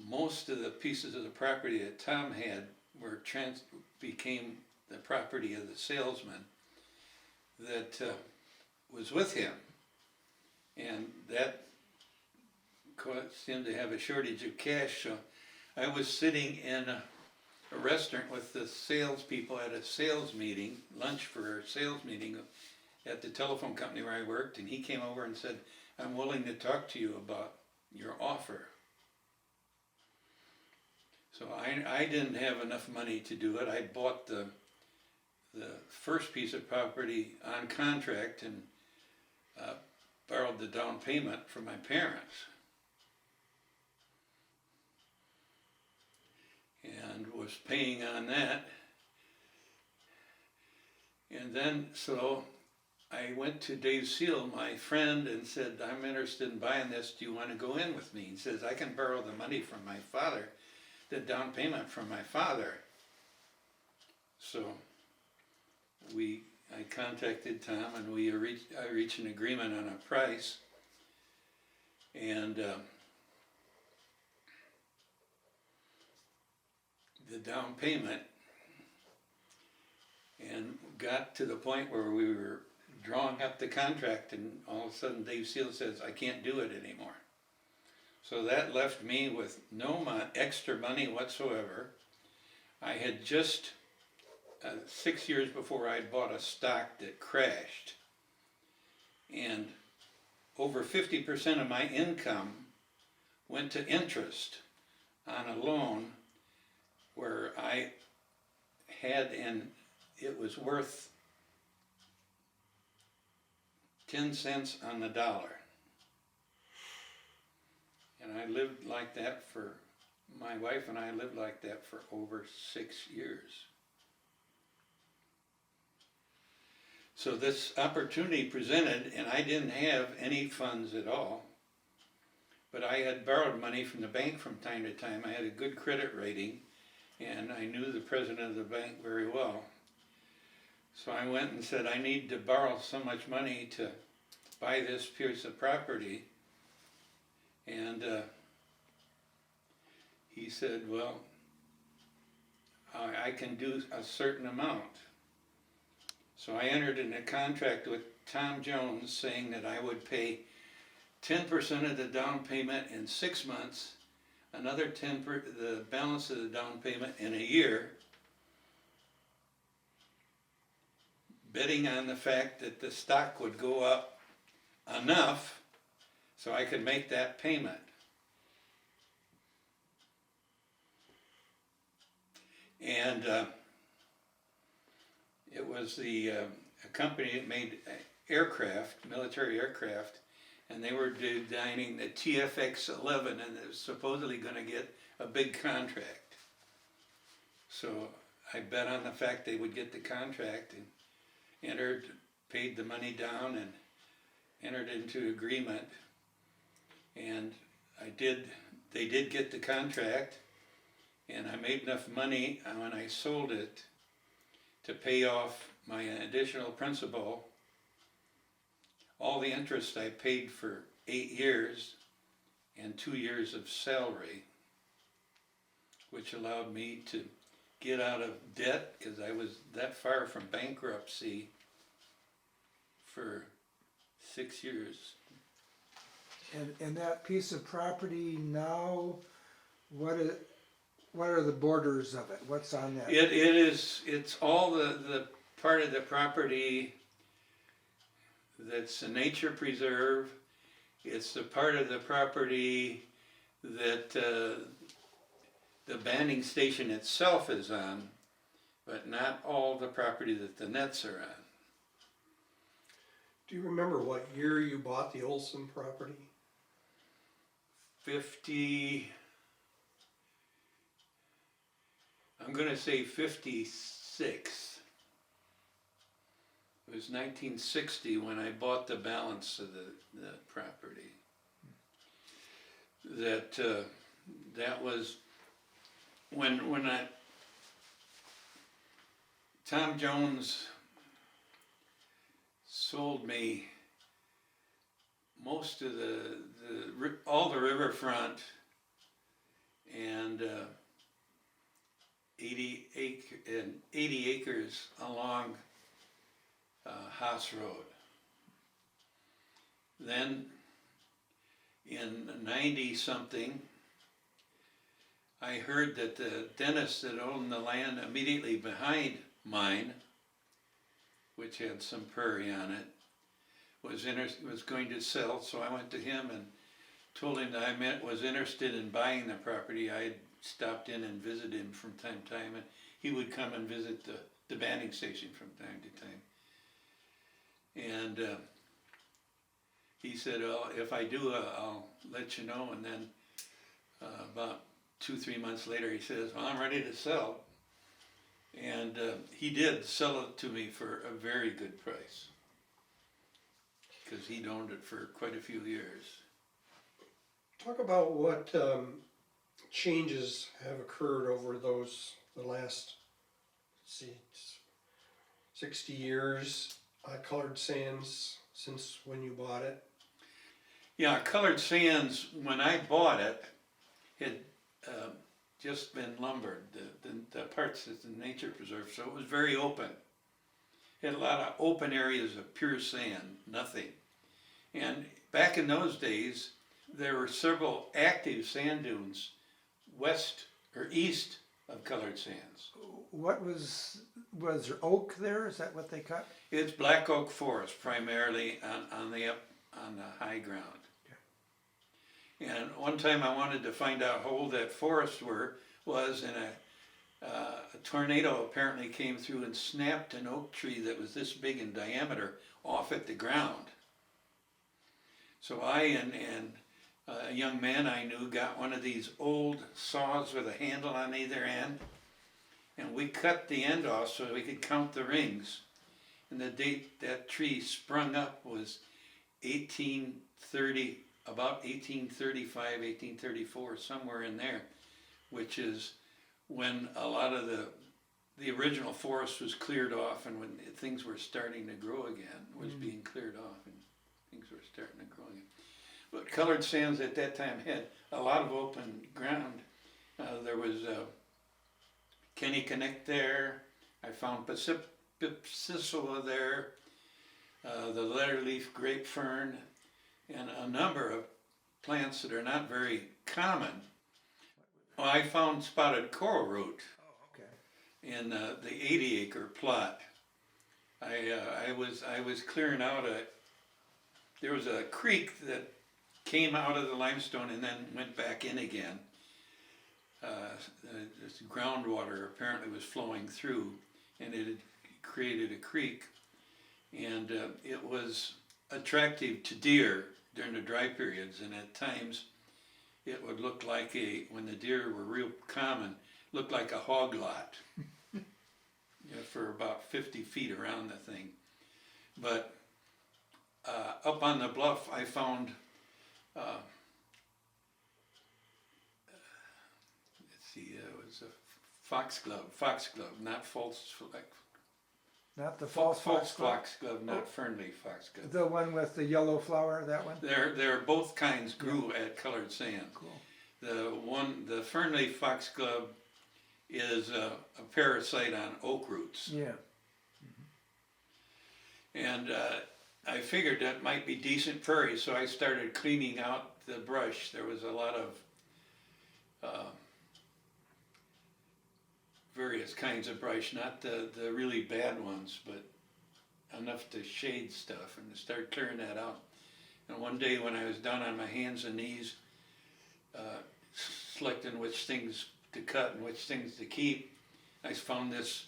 most of the pieces of the property that Tom had became the property of the salesman that was with him. And that caused him to have a shortage of cash, so I was sitting in a restaurant with the salespeople at a sales meeting, lunch for a sales meeting at the telephone company where I worked, and he came over and said, "I'm willing to talk to you about your offer." So I didn't have enough money to do it. I bought the first piece of property on contract and borrowed the down payment from my parents. And was paying on that. And then, so I went to Dave Seal, my friend, and said, "I'm interested in buying this. Do you want to go in with me?" He says, "I can borrow the money from my father, the down payment from my father." So I contacted Tom, and I reached an agreement on a price. And the down payment, and got to the point where we were drawing up the contract, and all of a sudden Dave Seal says, "I can't do it anymore." So that left me with no extra money whatsoever. I had just 6 years before I had bought a stock that crashed, and over 50% of my income went to interest on a loan where I had, and it was worth 10 cents on the dollar. And I lived like that my wife and I lived like that for over 6 years. So this opportunity presented, and I didn't have any funds at all, but I had borrowed money from the bank from time to time. I had a good credit rating, and I knew the president of the bank very well. So I went and said, "I need to borrow so much money to buy this piece of property." And he said, "Well, I can do a certain amount." So I entered in a contract with Tom Jones saying that I would pay 10% of the down payment in 6 months, another the balance of the down payment in a year, betting on the fact that the stock would go up enough so I could make that payment. And it was a company that made aircraft, military aircraft, and they were designing the TFX-11, and it was supposedly going to get a big contract. So I bet on the fact they would get the contract and paid the money down and entered into agreement. And they did get the contract, and I made enough money when I sold it to pay off my additional principal, all the interest I paid for 8 years, and 2 years of salary, which allowed me to get out of debt, because I was that far from bankruptcy for 6 years. And that piece of property now, what are the borders of it? What's on that? It's all the part of the property that's a nature preserve. It's the part of the property that the banding station itself is on, but not all the property that the nets are on. Do you remember what year you bought the Olson property? 50, I'm gonna say 56. It was 1960 when I bought the balance of the property. That was when Tom Jones sold me most of all the riverfront and 80 acres along Haas Road. Then in 90-something, I heard that the dentist that owned the land immediately behind mine, which had some prairie on it, was going to sell. So I went to him and told him that I was interested in buying the property. I had stopped in and visited him from time to time, and he would come and visit the banding station from time to time. And he said, "Oh, if I do, I'll let you know." And then about 2-3 months later, he says, "Well, I'm ready to sell." And he did sell it to me for a very good price, because he'd owned it for quite a few years. Talk about what changes have occurred over the last, 60 years, Colored Sands, since when you bought it. Yeah, Colored Sands, when I bought it, had just been lumbered, the parts of the nature preserve, so it was very open. It had a lot of open areas of pure sand, nothing. And back in those days, there were several active sand dunes west or east of Colored Sands. What was there oak there? Is that what they cut? It's black oak forest primarily on the high ground. And one time I wanted to find out how old that forest was, and a tornado apparently came through and snapped an oak tree that was this big in diameter off at the ground. So I and a young man I knew got one of these old saws with a handle on either end, and we cut the end off so we could count the rings. And the date that tree sprung up was 1830, about 1835, 1834, somewhere in there, which is when a lot of the original forest was cleared off, and when things were starting to grow again, was being cleared off, and things were starting to grow again. But Colored Sands at that time had a lot of open ground. There was Kenny Connect there. I found Pipsissola there, the letterleaf grape fern, and a number of plants that are not very common. Well, I found spotted coral root Oh, okay. in the 80-acre plot. I was clearing out there was a creek that came out of the limestone and then went back in again. This groundwater apparently was flowing through, and it had created a creek, and it was attractive to deer during the dry periods, and at times it would look like when the deer were real common, looked like a hog lot. For about 50 feet around the thing. But up on the bluff I found, let's see, it was a foxglove, not Not the false foxglove, not fernleaf foxglove. The one with the yellow flower, that one? They're both kinds grew at colored sand. Cool. The fernleaf foxglove is a parasite on oak roots. Yeah. And I figured that might be decent prairie, so I started cleaning out the brush. There was a lot of various kinds of brush, not the really bad ones, but enough to shade stuff, and I started clearing that out. And one day when I was down on my hands and knees, selecting which things to cut and which things to keep, I found this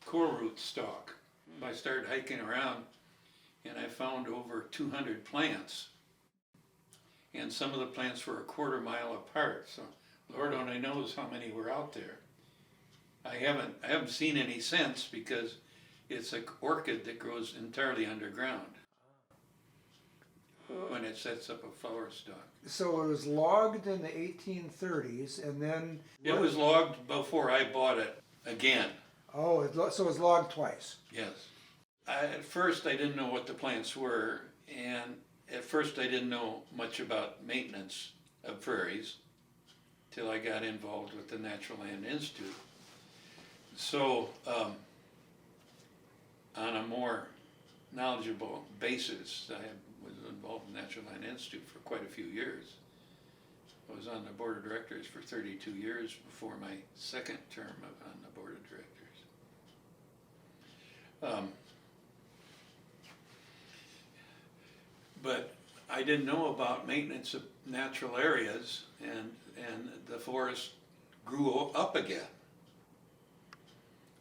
coral root stalk. I started hiking around and I found over 200 plants, and some of the plants were a quarter mile apart, so Lord only knows how many were out there. I haven't seen any since, because it's an orchid that grows entirely underground when it sets up a flower stalk. So it was logged in the 1830s, and then... It was logged before I bought it again. Oh, so it was logged twice. Yes. At first I didn't know what the plants were, and at first I didn't know much about maintenance of prairies till I got involved with the Natural Land Institute. So, on a more knowledgeable basis, I was involved in the Natural Land Institute for quite a few years. I was on the board of directors for 32 years before my second term on the board of directors. But I didn't know about maintenance of natural areas, and the forest grew up again.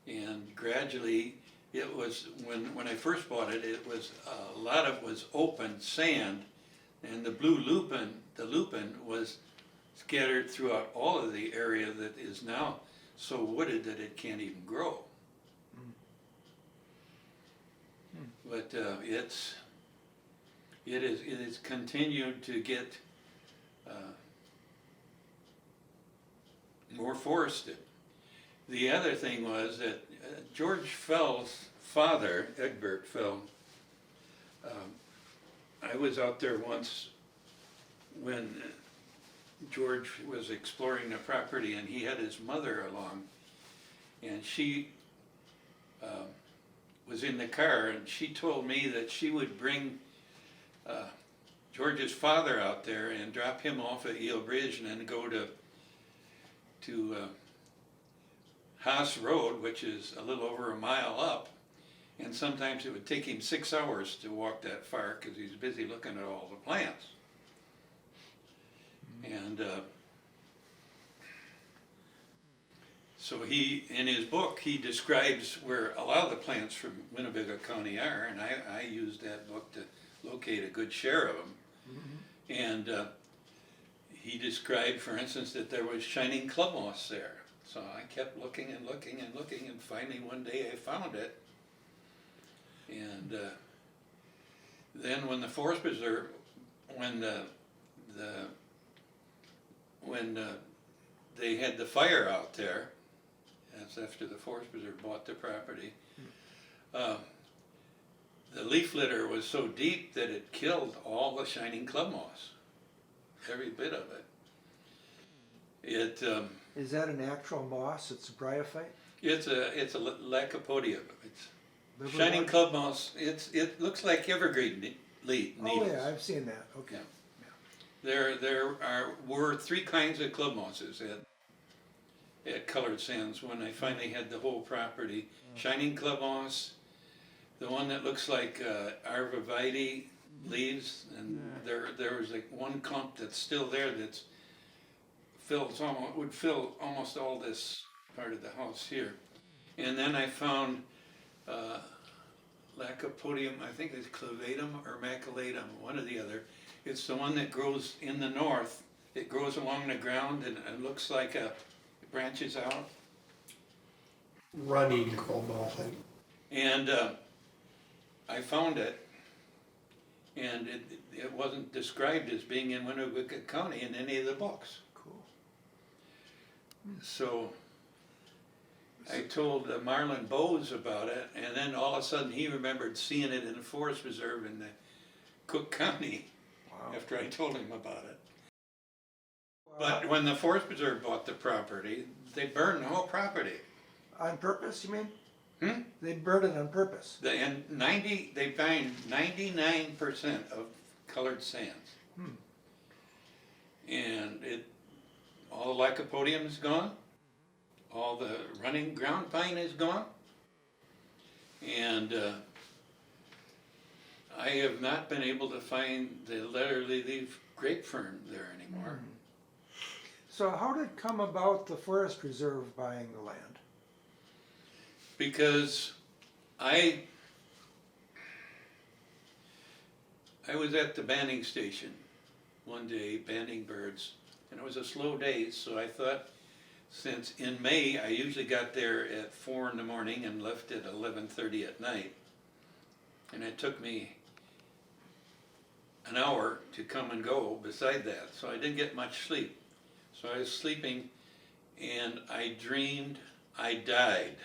And gradually, it was, when I first bought it, it was, a lot of it was open sand, and the lupin was scattered throughout all of the area that is now so wooded that it can't even grow. But it is continued to get more forested. The other thing was that George Fell's father, Egbert Fell, I was out there once when George was exploring the property, and he had his mother along, and she was in the car, and she told me that she would bring George's father out there and drop him off at Eel Bridge, and then go to Haas Road, which is a little over a mile up, and sometimes it would take him 6 hours to walk that far because he's busy looking at all the plants. And so he, in his book, he describes where a lot of the plants from Winnebago County are, and I used that book to locate a good share of them. And he described, for instance, that there was shining club moss there. So I kept looking and looking and looking, and finally one day I found it. And then when the Forest Preserve, when they had the fire out there, that's after the Forest Preserve bought the property, the leaf litter was so deep that it killed all the shining club moss, every bit of it. Is that an actual moss? It's a bryophyte? It's a lycopodium. It's shining Liverwort? club moss. It looks like evergreen needles. Oh yeah, I've seen that. Okay. Yeah. There were 3 kinds of club mosses at Colored Sands when I finally had the whole property. Shining club moss, the one that looks like arborvitae leaves, and there was like one clump that's still there that's would fill almost all this part of the house here. And then I found Lycopodium, I think it's clavatum or maculatum, one or the other. It's the one that grows in the north. It grows along the ground and it looks like it branches out. Running cobalt thing. And I found it, and it wasn't described as being in Winnebago County in any of the books. Cool. So I told Marlon Bowes about it, and then all of a sudden he remembered seeing it in a forest preserve in the Cook County Wow. after I told him about it. But when the forest preserve bought the property, they burned the whole property. On purpose, you mean? Hmm? They burned it on purpose. They find 99% of colored sands. And all the lycopodium is gone. All the running ground pine is gone. And I have not been able to find the leatherly leaf grape fern there anymore. So how did it come about the forest reserve buying the land? Because I was at the banding station one day banding birds, and it was a slow day, so I thought, since in May I usually got there at 4 in the morning and left at 11:30 at night, and it took me an hour to come and go beside that, so I didn't get much sleep. So I was sleeping and I dreamed I died.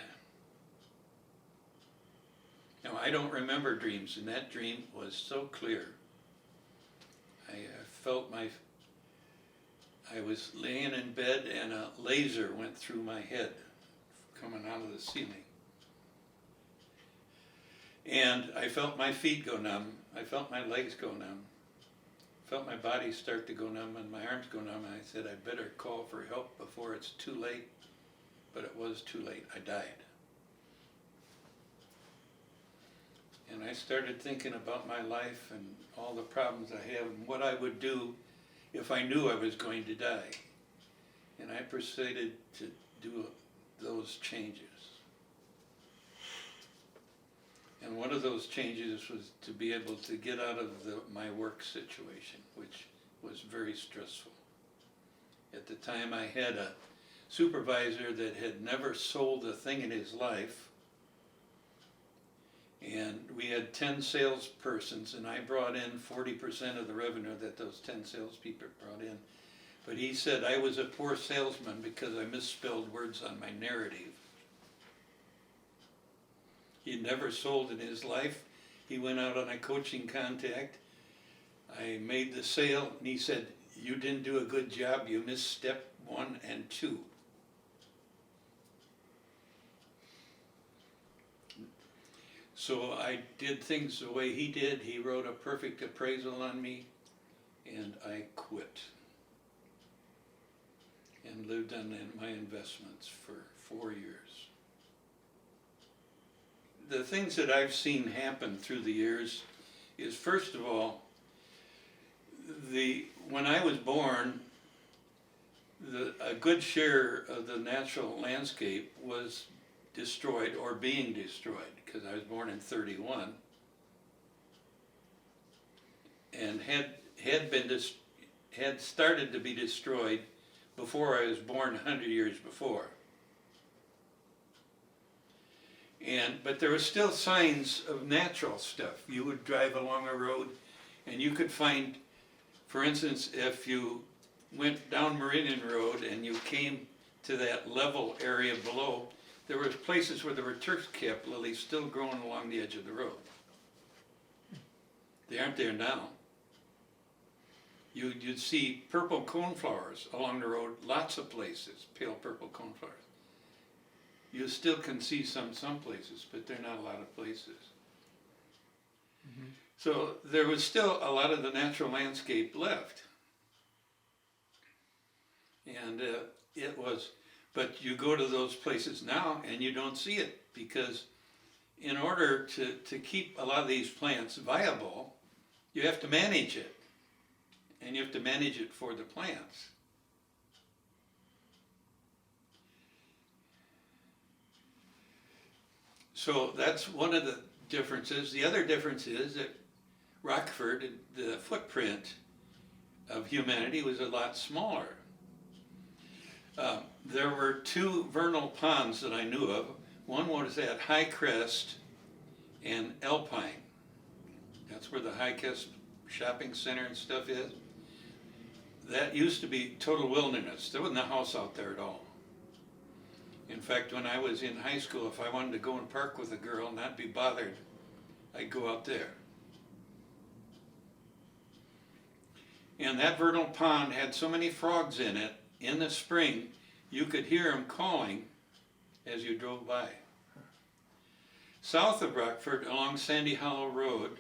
Now, I don't remember dreams, and that dream was so clear. I felt I was laying in bed and a laser went through my head, coming out of the ceiling. And I felt my feet go numb, I felt my legs go numb, felt my body start to go numb and my arms go numb, and I said I better call for help before it's too late. But it was too late, I died. And I started thinking about my life and all the problems I have and what I would do if I knew I was going to die. And I proceeded to do those changes. And one of those changes was to be able to get out of my work situation, which was very stressful. At the time I had a supervisor that had never sold a thing in his life. And we had 10 salespersons, and I brought in 40% of the revenue that those 10 salespeople brought in. But he said I was a poor salesman because I misspelled words on my narrative. He'd never sold in his life. He went out on a coaching contact. I made the sale, and he said, "You didn't do a good job. You missed step 1 and 2. So I did things the way he did. He wrote a perfect appraisal on me, and I quit. And lived on my investments for 4 years. The things that I've seen happen through the years is, first of all, when I was born, a good share of the natural landscape was destroyed or being destroyed, because I was born in 31 and had started to be destroyed before I was born 100 years before. But there were still signs of natural stuff. You would drive along a road and you could find, for instance, if you went down Meridian Road and you came to that level area below, there were places where there were turf cap lilies still growing along the edge of the road. They aren't there now. You'd see purple coneflowers along the road, lots of places, pale purple coneflowers. You still can see some places, but they're not a lot of places. Mm-hmm. So there was still a lot of the natural landscape left. And but you go to those places now and you don't see it, because in order to keep a lot of these plants viable, you have to manage it. And you have to manage it for the plants. So that's one of the differences. The other difference is that Rockford, the footprint of humanity was a lot smaller. There were two vernal ponds that I knew of. One was at High Crest and Alpine. That's where the High Crest shopping center and stuff is. That used to be total wilderness. There wasn't a house out there at all. In fact, when I was in high school, if I wanted to go and park with a girl and not be bothered, I'd go out there. And that vernal pond had so many frogs in it, in the spring, you could hear them calling as you drove by. South of Rockford, along Sandy Hollow Road,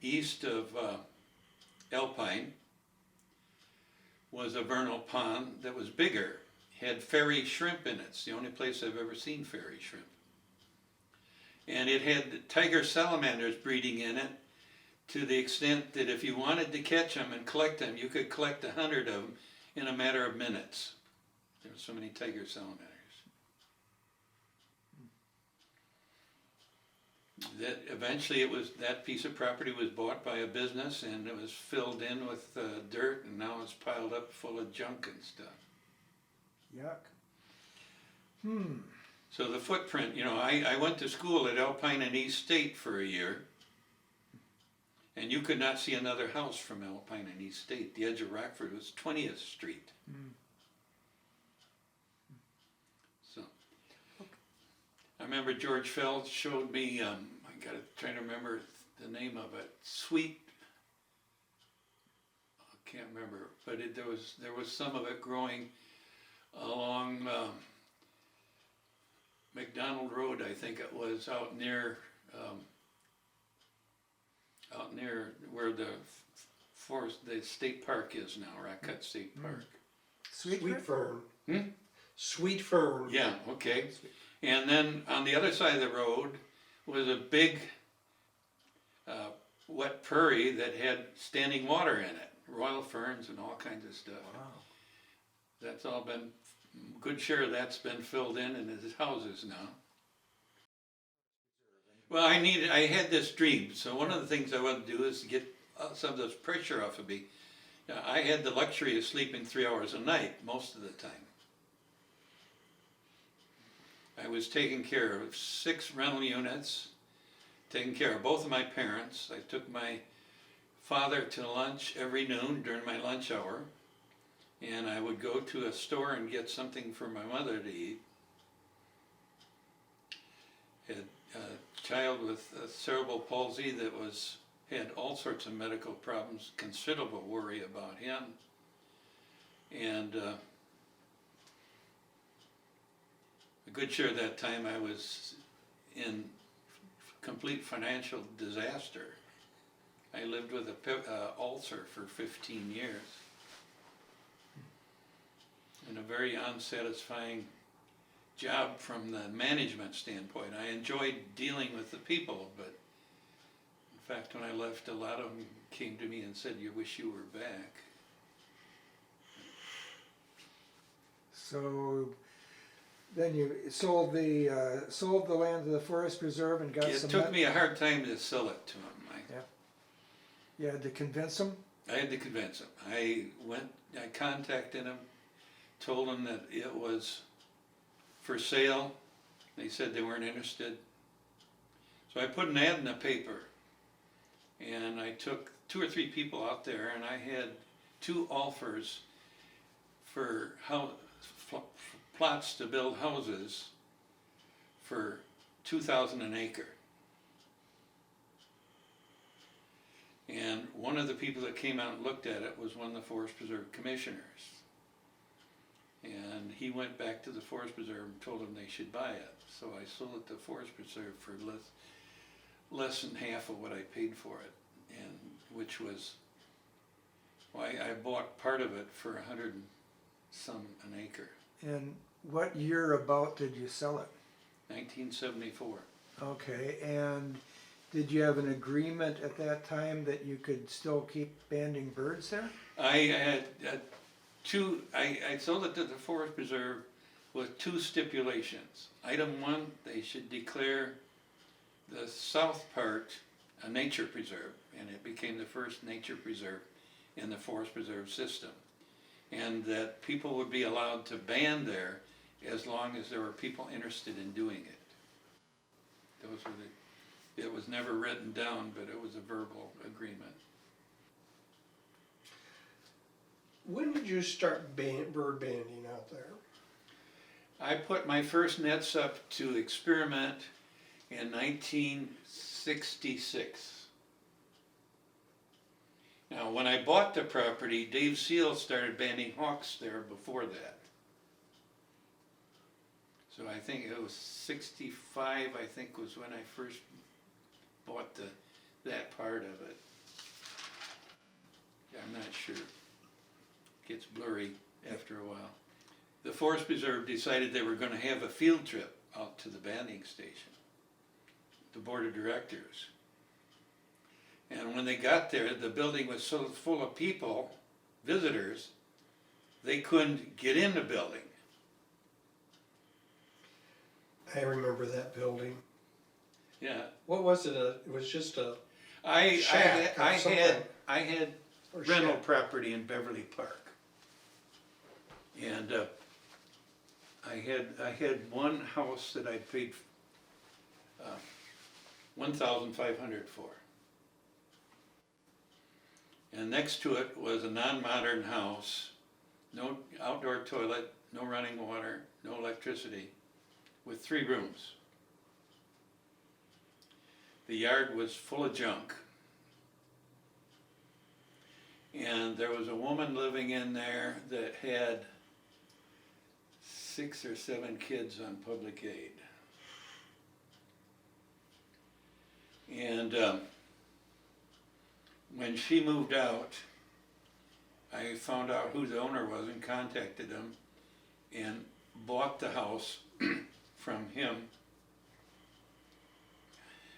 east of Alpine, was a vernal pond that was bigger, had fairy shrimp in it. It's the only place I've ever seen fairy shrimp. And it had tiger salamanders breeding in it, to the extent that if you wanted to catch them and collect them, you could collect 100 of them in a matter of minutes. There were so many tiger salamanders. That eventually that piece of property was bought by a business, and it was filled in with dirt, and now it's piled up full of junk and stuff. Yuck. So the footprint, I went to school at Alpine and East State for a year, and you could not see another house from Alpine and East State. The edge of Rockford was 20th Street. So, I remember George Feld showed me, I gotta try to remember the name of it, I can't remember, but there was some of it growing along McDonald Road, I think it was, out near where the state park is now, Rock Cut State Park. Sweet fern. Sweet fern. Yeah, okay. And then on the other side of the road was a big wet prairie that had standing water in it, royal ferns and all kinds of stuff. Wow. That's all been, good share of that's been filled in and is houses now. Well, I had this dream, so one of the things I wanted to do is to get some of this pressure off of me. I had the luxury of sleeping 3 hours a night most of the time. I was taking care of 6 rental units, taking care of both of my parents. I took my father to lunch every noon during my lunch hour, and I would go to a store and get something for my mother to eat. Had a child with cerebral palsy that had all sorts of medical problems, considerable worry about him. And a good share of that time I was in complete financial disaster. I lived with an ulcer for 15 years. And a very unsatisfying job from the management standpoint. I enjoyed dealing with the people, but in fact when I left, a lot of them came to me and said, "You wish you were back." So then you sold the land to the Forest Preserve and got some. It took me a hard time to sell it to them. You had to convince them? I had to convince them. I contacted them, told them that it was for sale. They said they weren't interested. So I put an ad in the paper, and I took 2 or 3 people out there, and I had 2 offers for plots to build houses for $2,000 an acre. And one of the people that came out and looked at it was one of the Forest Preserve commissioners. And he went back to the Forest Preserve and told them they should buy it. So I sold it to Forest Preserve for less than half of what I paid for it, and which was why I bought part of it for 100 and some an acre. And what year about did you sell it? 1974. Okay, and did you have an agreement at that time that you could still keep banding birds there? I had I sold it to the Forest Preserve with two stipulations. Item one, they should declare the south part a nature preserve, and it became the first nature preserve in the Forest Preserve system. And that people would be allowed to band there as long as there were people interested in doing it. Those were it was never written down, but it was a verbal agreement. When did you start bird banding out there? I put my first nets up to experiment in 1966. Now, when I bought the property, Dave Seal started banding hawks there before that. So I think it was 65, I think, was when I first bought that part of it. I'm not sure. Gets blurry after a while. The Forest Preserve decided they were going to have a field trip out to the banding station, the board of directors. And when they got there, the building was so full of people, visitors, they couldn't get in the building. I remember that building. Yeah. What was it? It was just a I shack or something. had Or rental shack. property in Beverly Park. And I had one house that I paid $1,500 for. And next to it was a non-modern house, no outdoor toilet, no running water, no electricity, with 3 rooms. The yard was full of junk. And there was a woman living in there that had 6 or 7 kids on public aid. And when she moved out, I found out who the owner was and contacted him and bought the house from him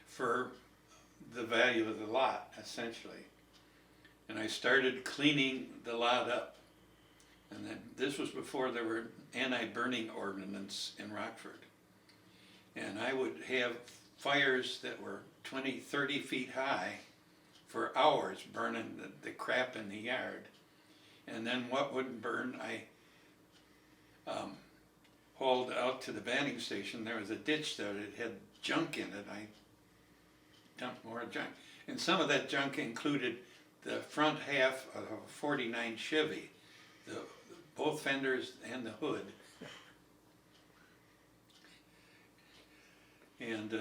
for the value of the lot, essentially. And I started cleaning the lot up. And then this was before there were anti-burning ordinance in Rockford. And I would have fires that were 20, 30 feet high for hours burning the crap in the yard. And then what wouldn't burn, I hauled out to the banding station. There was a ditch there that had junk in it. I dumped more junk. And some of that junk included the front half of a 49 Chevy, both fenders and the hood. And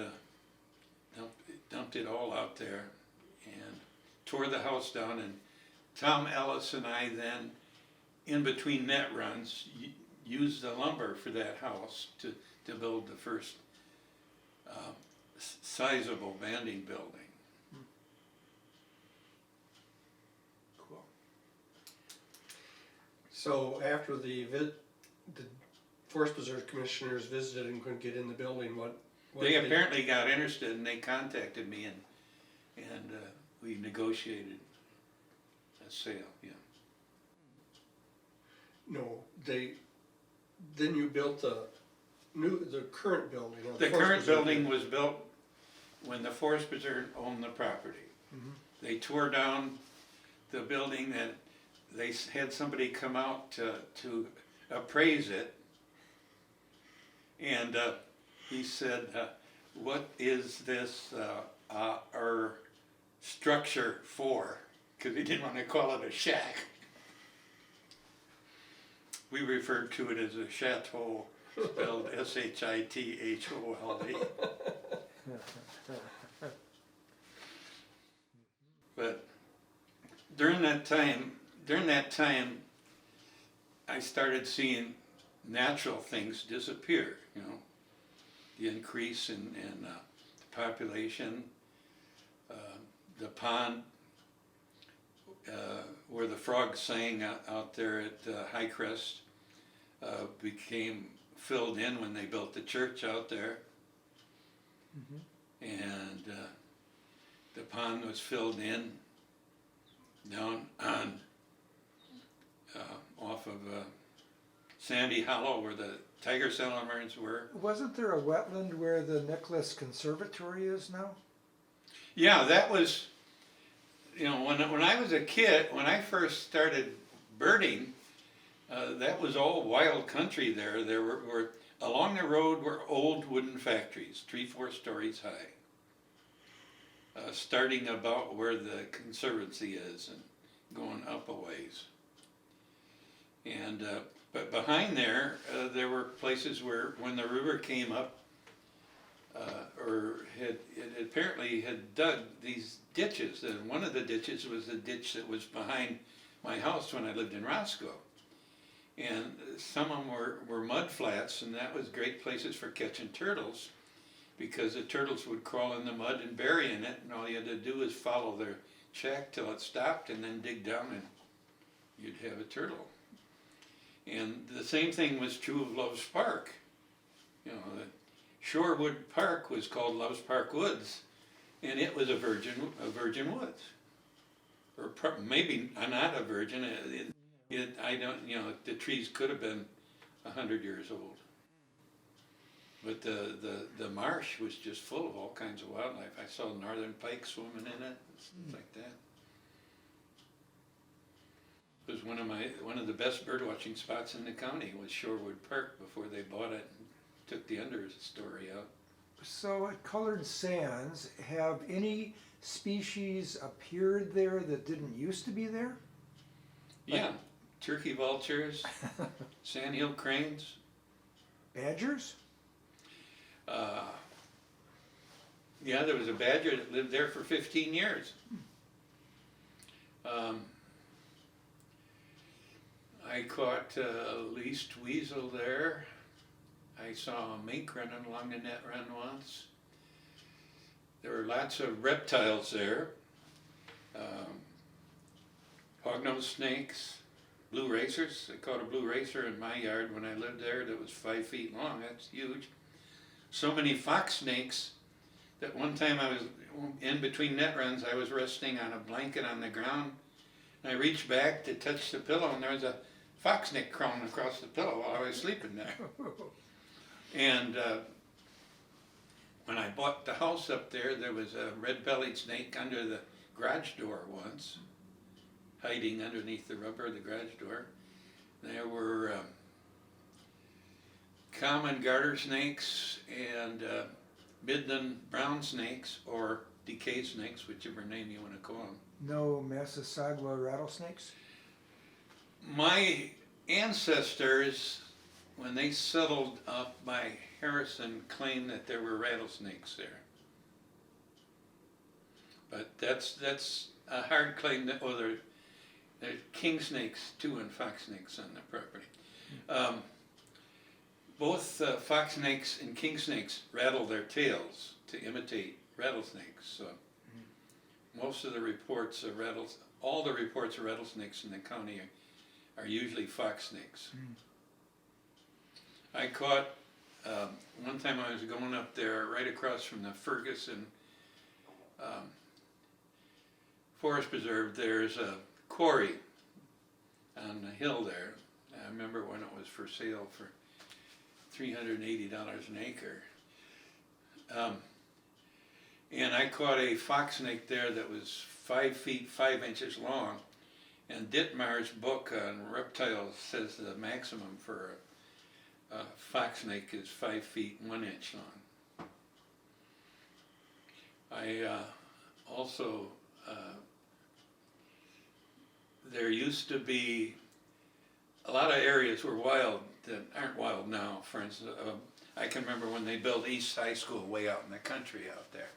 dumped it all out there and tore the house down. And Tom Ellis and I then, in between net runs, used the lumber for that house to build the first sizable banding building. Cool. So after the Forest Preserve commissioners visited and couldn't get in the building, what They did apparently got interested and they contacted me and we negotiated a sale, yeah. No, then you built the current building. The current building was built when the Forest Preserve owned the property. Mhm. They tore down the building and they had somebody come out to appraise it. And he said, what is this our structure for? Because he didn't want to call it a shack. We referred to it as a chateau, spelled S-H-I-T-H-O-L-D. But during that time, I started seeing natural things disappear, you know, the increase in the population, the pond where the frogs sang out there at High Crest became filled in when they built the church out there. And the pond was filled in down on off of Sandy Hollow where the tiger salamanders were. Wasn't there a wetland where the Nicholas Conservatory is now? Yeah, that was, you know, when I was a kid, when I first started birding, that was all wild country there. There were along the road were old wooden factories, 3-4 stories high, starting about where the conservancy is and going up a ways. And but behind there, there were places where when the river came up, it apparently had dug these ditches. And one of the ditches was the ditch that was behind my house when I lived in Roscoe. And some of them were mud flats, and that was great places for catching turtles, because the turtles would crawl in the mud and bury in it, and all you had to do was follow their track till it stopped and then dig down and you'd have a turtle. And the same thing was true of Love's Park. You know, the Shorewood Park was called Love's Park Woods, and it was a virgin woods. Or maybe not a virgin, I don't, you know, the trees could have been 100 years old. But the marsh was just full of all kinds of wildlife. I saw northern pike swimming in it, stuff like that. It was one of the best bird watching spots in the county was Shorewood Park before they bought it and took the understory out. So at Colored Sands, have any species appeared there that didn't used to be there? Yeah, turkey vultures, Sandhill Cranes. Badgers? Yeah, there was a badger that lived there for 15 years. I caught a least weasel there. I saw a mink running along the net run once. There were lots of reptiles there. Hognose snakes, blue racers. I caught a blue racer in my yard when I lived there that was 5 feet long. That's huge. So many fox snakes that one time I was in between net runs, I was resting on a blanket on the ground, and I reached back to touch the pillow, and there was a fox snake crawling across the pillow while I was sleeping there. And when I bought the house up there, there was a red-bellied snake under the garage door once, hiding underneath the rubber of the garage door. There were common garter snakes and Midland brown snakes, or decay snakes, whichever name you want to call them. No Massasauga rattlesnakes? My ancestors, when they settled up by Harrison, claimed that there were rattlesnakes there. But that's a hard claim. That, well, there are king snakes too and fox snakes on the property. Both fox snakes and king snakes rattle their tails to imitate rattlesnakes. So most of the reports of all the reports of rattlesnakes in the county are usually fox snakes. I caught, one time I was going up there right across from the Ferguson Forest Preserve, there's a quarry on the hill there. I remember when it was for sale for $380 an acre. And I caught a fox snake there that was 5 feet 5 inches long. And Dittmar's book on reptiles says the maximum for a fox snake is 5 feet 1 inch long. I also, there used to be a lot of areas were wild that aren't wild now. For instance, I can remember when they built East High School way out in the country out there,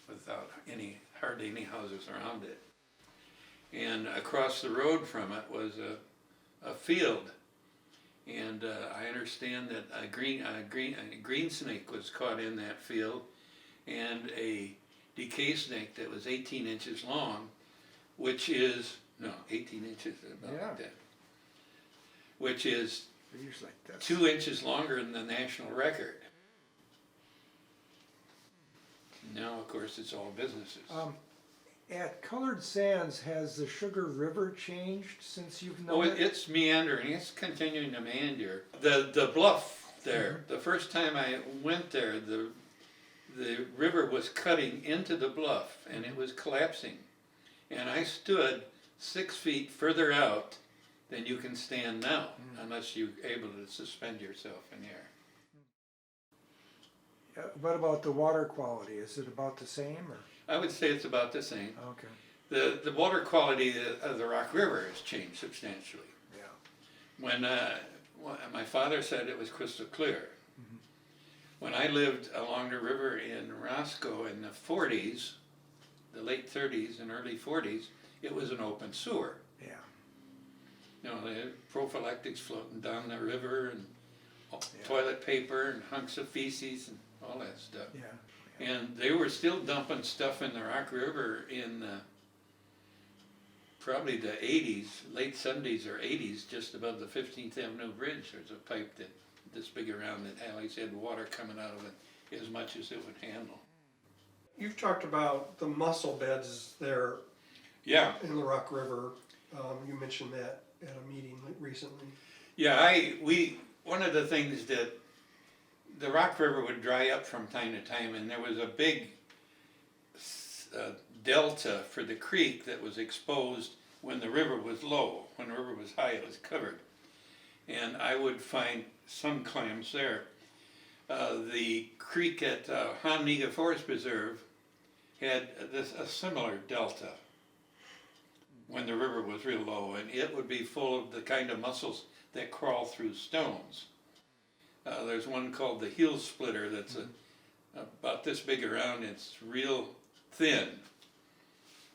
without hardly any houses around it. And across the road from it was a field, and I understand that a green snake was caught in that field, and a decay snake that was 18 inches long, which is 18 inches about Yeah. that, which is They're usually like that. 2 inches longer than the national record. Now, of course, it's all businesses. At Colored Sands, has the Sugar River changed since you've Oh, known it? it's meandering, it's continuing to meander. The bluff there, the first time I went there, the river was cutting into the bluff and it was collapsing. And I stood 6 feet further out than you can stand now, unless you're able to suspend yourself in the air. What about the water quality? Is it about the same or? I would say it's about the same. Okay, The water quality of the Rock River has changed substantially. yeah. When my father said it was crystal clear. When I lived along the river in Roscoe in the 40s, the late 30s and early 40s, it was an open sewer. Yeah. You know, they had prophylactics floating down the river and Yeah. toilet paper and hunks of feces and all that stuff. Yeah. And they were still dumping stuff in the Rock River in probably the 80s, late 70s or 80s, just above the 15th Avenue Bridge. There's a pipe that this big around that always had water coming out of it as much as it would handle. You've talked about the mussel beds there Yeah, in the Rock River. You mentioned that at a meeting recently. yeah. One of the things that the Rock River would dry up from time to time, and there was a big delta for the creek that was exposed when the river was low. When the river was high, it was covered, and I would find some clams there. The creek at Honega Forest Preserve had a similar delta when the river was real low, and it would be full of the kind of mussels that crawl through stones. There's one called the heel splitter that's about this big around. It's real thin,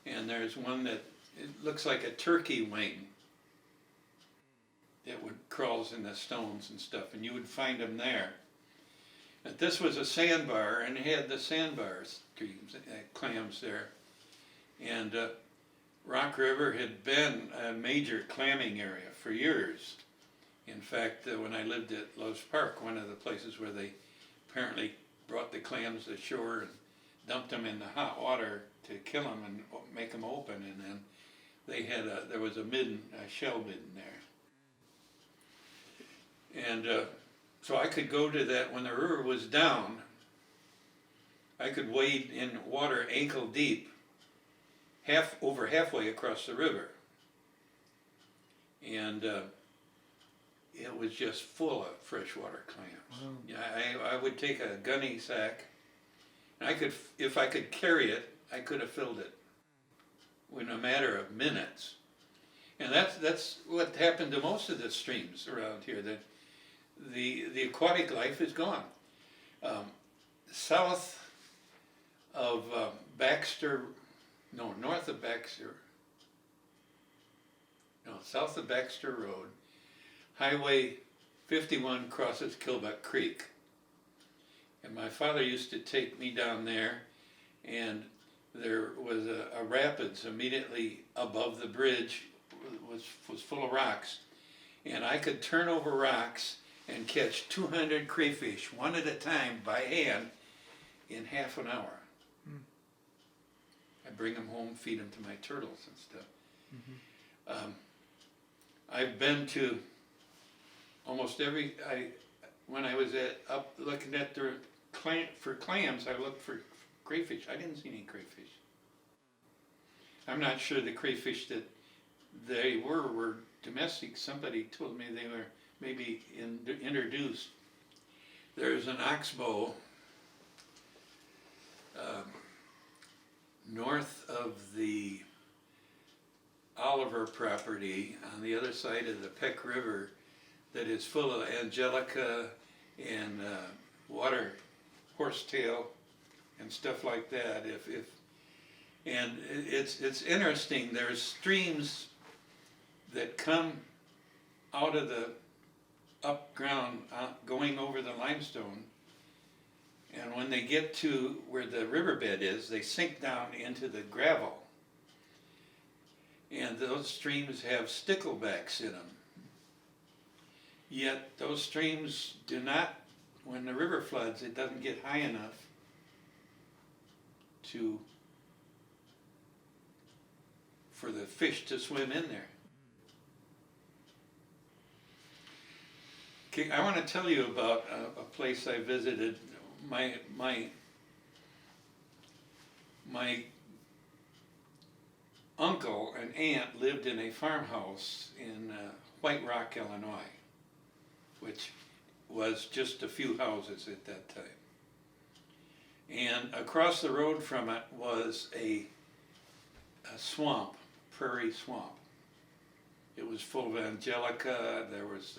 and there's one that it looks like a turkey wing that crawls in the stones and stuff, and you would find them there. But this was a sandbar, and it had the sandbar clams there, and Rock River had been a major clamming area for years. In fact, when I lived at Love's Park, one of the places where they apparently brought the clams ashore and dumped them in the hot water to kill them and make them open, and then they had there was a shell midden there. And so I could go to that when the river was down. I could wade in water ankle deep, over halfway across the river, and it was just full of freshwater clams. Wow. Yeah, I would take a gunny sack, and if I could carry it, I could have filled it in a matter of minutes. And that's what happened to most of the streams around here. That the aquatic life is gone. South of north of Baxter. No, south of Baxter Road, Highway 51 crosses Kilbuck Creek. And my father used to take me down there, and there was a rapids immediately above the bridge, was full of rocks. And I could turn over rocks and catch 200 crayfish, one at a time, by hand, in half an hour. I bring them home, feed them to my turtles and stuff. I've been to almost when I was up looking at for clams, I looked for crayfish. I didn't see any crayfish. I'm not sure the crayfish that they were domestic. Somebody told me they were maybe introduced. There's an oxbow north of the Oliver property on the other side of the Peck River that is full of angelica and water horsetail and stuff like that. And it's interesting. There's streams that come out of the up ground, going over the limestone, and when they get to where the riverbed is, they sink down into the gravel. And those streams have sticklebacks in them. Yet those streams do not, when the river floods, it doesn't get high enough for the fish to swim in there. Okay, I want to tell you about a place I visited. My uncle and aunt lived in a farmhouse in White Rock, Illinois, which was just a few houses at that time. And across the road from it was a swamp, prairie swamp. It was full of angelica, there was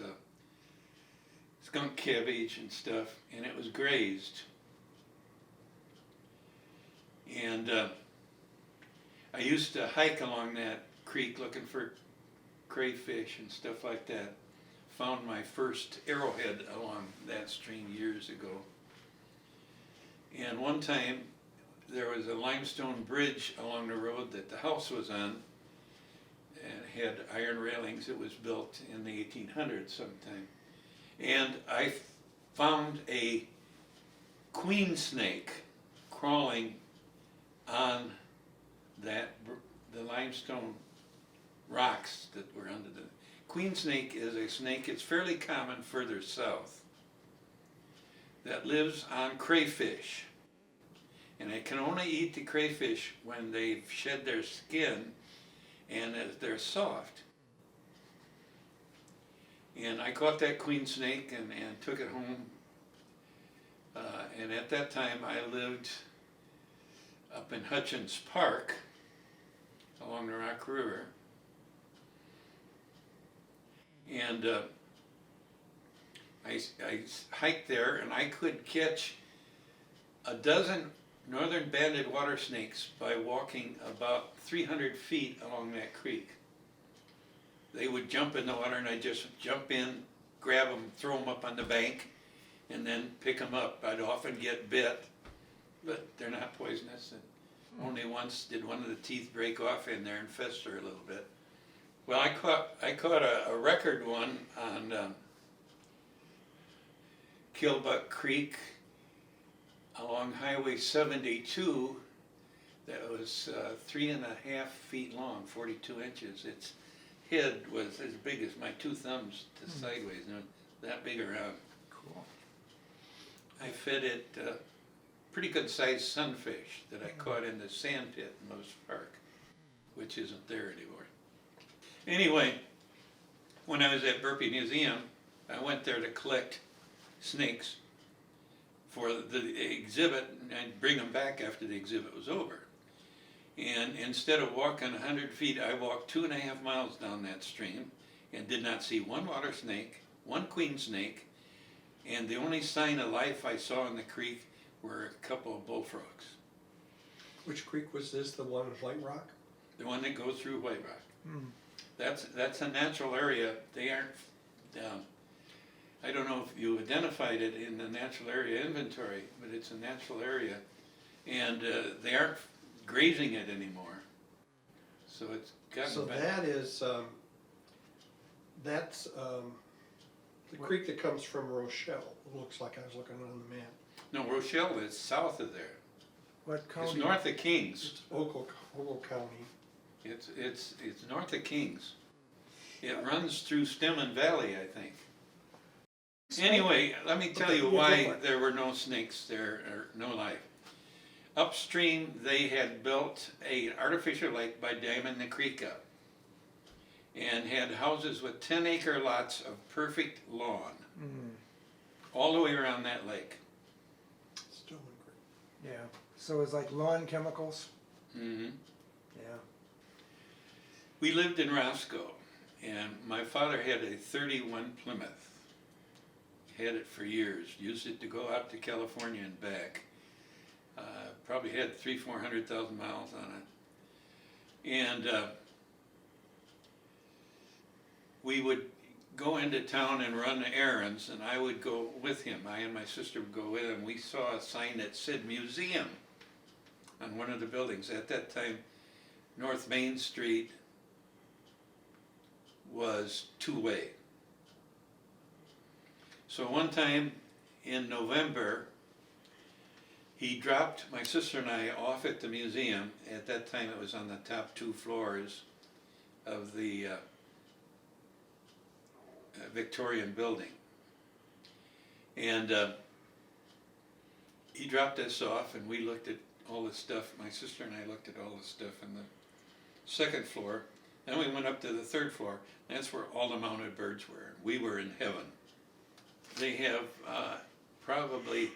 skunk cabbage and stuff, and it was grazed. And I used to hike along that creek looking for crayfish and stuff like that. Found my first arrowhead along that stream years ago. And one time there was a limestone bridge along the road that the house was on, and it had iron railings. It was built in the 1800s sometime. And I found a queen snake crawling on the limestone rocks that were under the... Queen snake is a snake, it's fairly common further south, that lives on crayfish. And it can only eat the crayfish when they've shed their skin and they're soft. And I caught that queen snake and took it home. And at that time I lived up in Hutchins Park along the Rock River. And I hiked there, and I could catch a dozen northern banded water snakes by walking about 300 feet along that creek. They would jump in the water, and I'd just jump in, grab them, throw them up on the bank, and then pick them up. I'd often get bit, but they're not poisonous. And only once did one of the teeth break off in there and fester a little bit. Well, I caught a record one on Killbuck Creek along Highway 72 that was 3.5 feet long, 42 inches. Its head was as big as my two thumbs to sideways, that big around. Cool. I fed it pretty good sized sunfish that I caught in the sand pit in Moose Park, which isn't there anymore. Anyway, when I was at Burpee Museum, I went there to collect snakes for the exhibit, and I'd bring them back after the exhibit was over. And instead of walking 100 feet, I walked 2.5 miles down that stream and did not see one water snake, one queen snake, and the only sign of life I saw in the creek were a couple of bullfrogs. Which creek was this, the one in White Rock? The one that goes through White Rock. Mm. That's a natural area. They aren't, I don't know if you identified it in the natural area inventory, but it's a natural area. And they aren't grazing it anymore. So it's gotten So back. that is, that's the creek that comes from Rochelle. It looks like I was looking on the map. No, Rochelle is south of there. What county? It's north of Kings. It's Ogle County. It's north of Kings. It runs through Stemman Valley, I think. Anyway, let me tell you why there were no snakes there, or no life. Upstream, they had built an artificial lake by damming the creek up, and had houses with 10-acre lots of perfect lawn, all the way around that lake. Still in Creek. Yeah, so it's like lawn chemicals? Mm-hmm. Yeah. We lived in Roscoe, and my father had a 31 Plymouth. Had it for years, used it to go out to California and back. Probably had 300,000-400,000 miles on it. And we would go into town and run errands, and I would go with him. I and my sister would go with him. We saw a sign that said museum on one of the buildings. At that time, North Main Street was two-way. So one time in November, He dropped my sister and I off at the museum. At that time it was on the top 2 floors of the Victorian building. And he dropped us off and we looked at all the stuff. My sister and I looked at all the stuff on the 2nd floor. Then we went up to the 3rd floor. That's where all the mounted birds were. We were in heaven. They have probably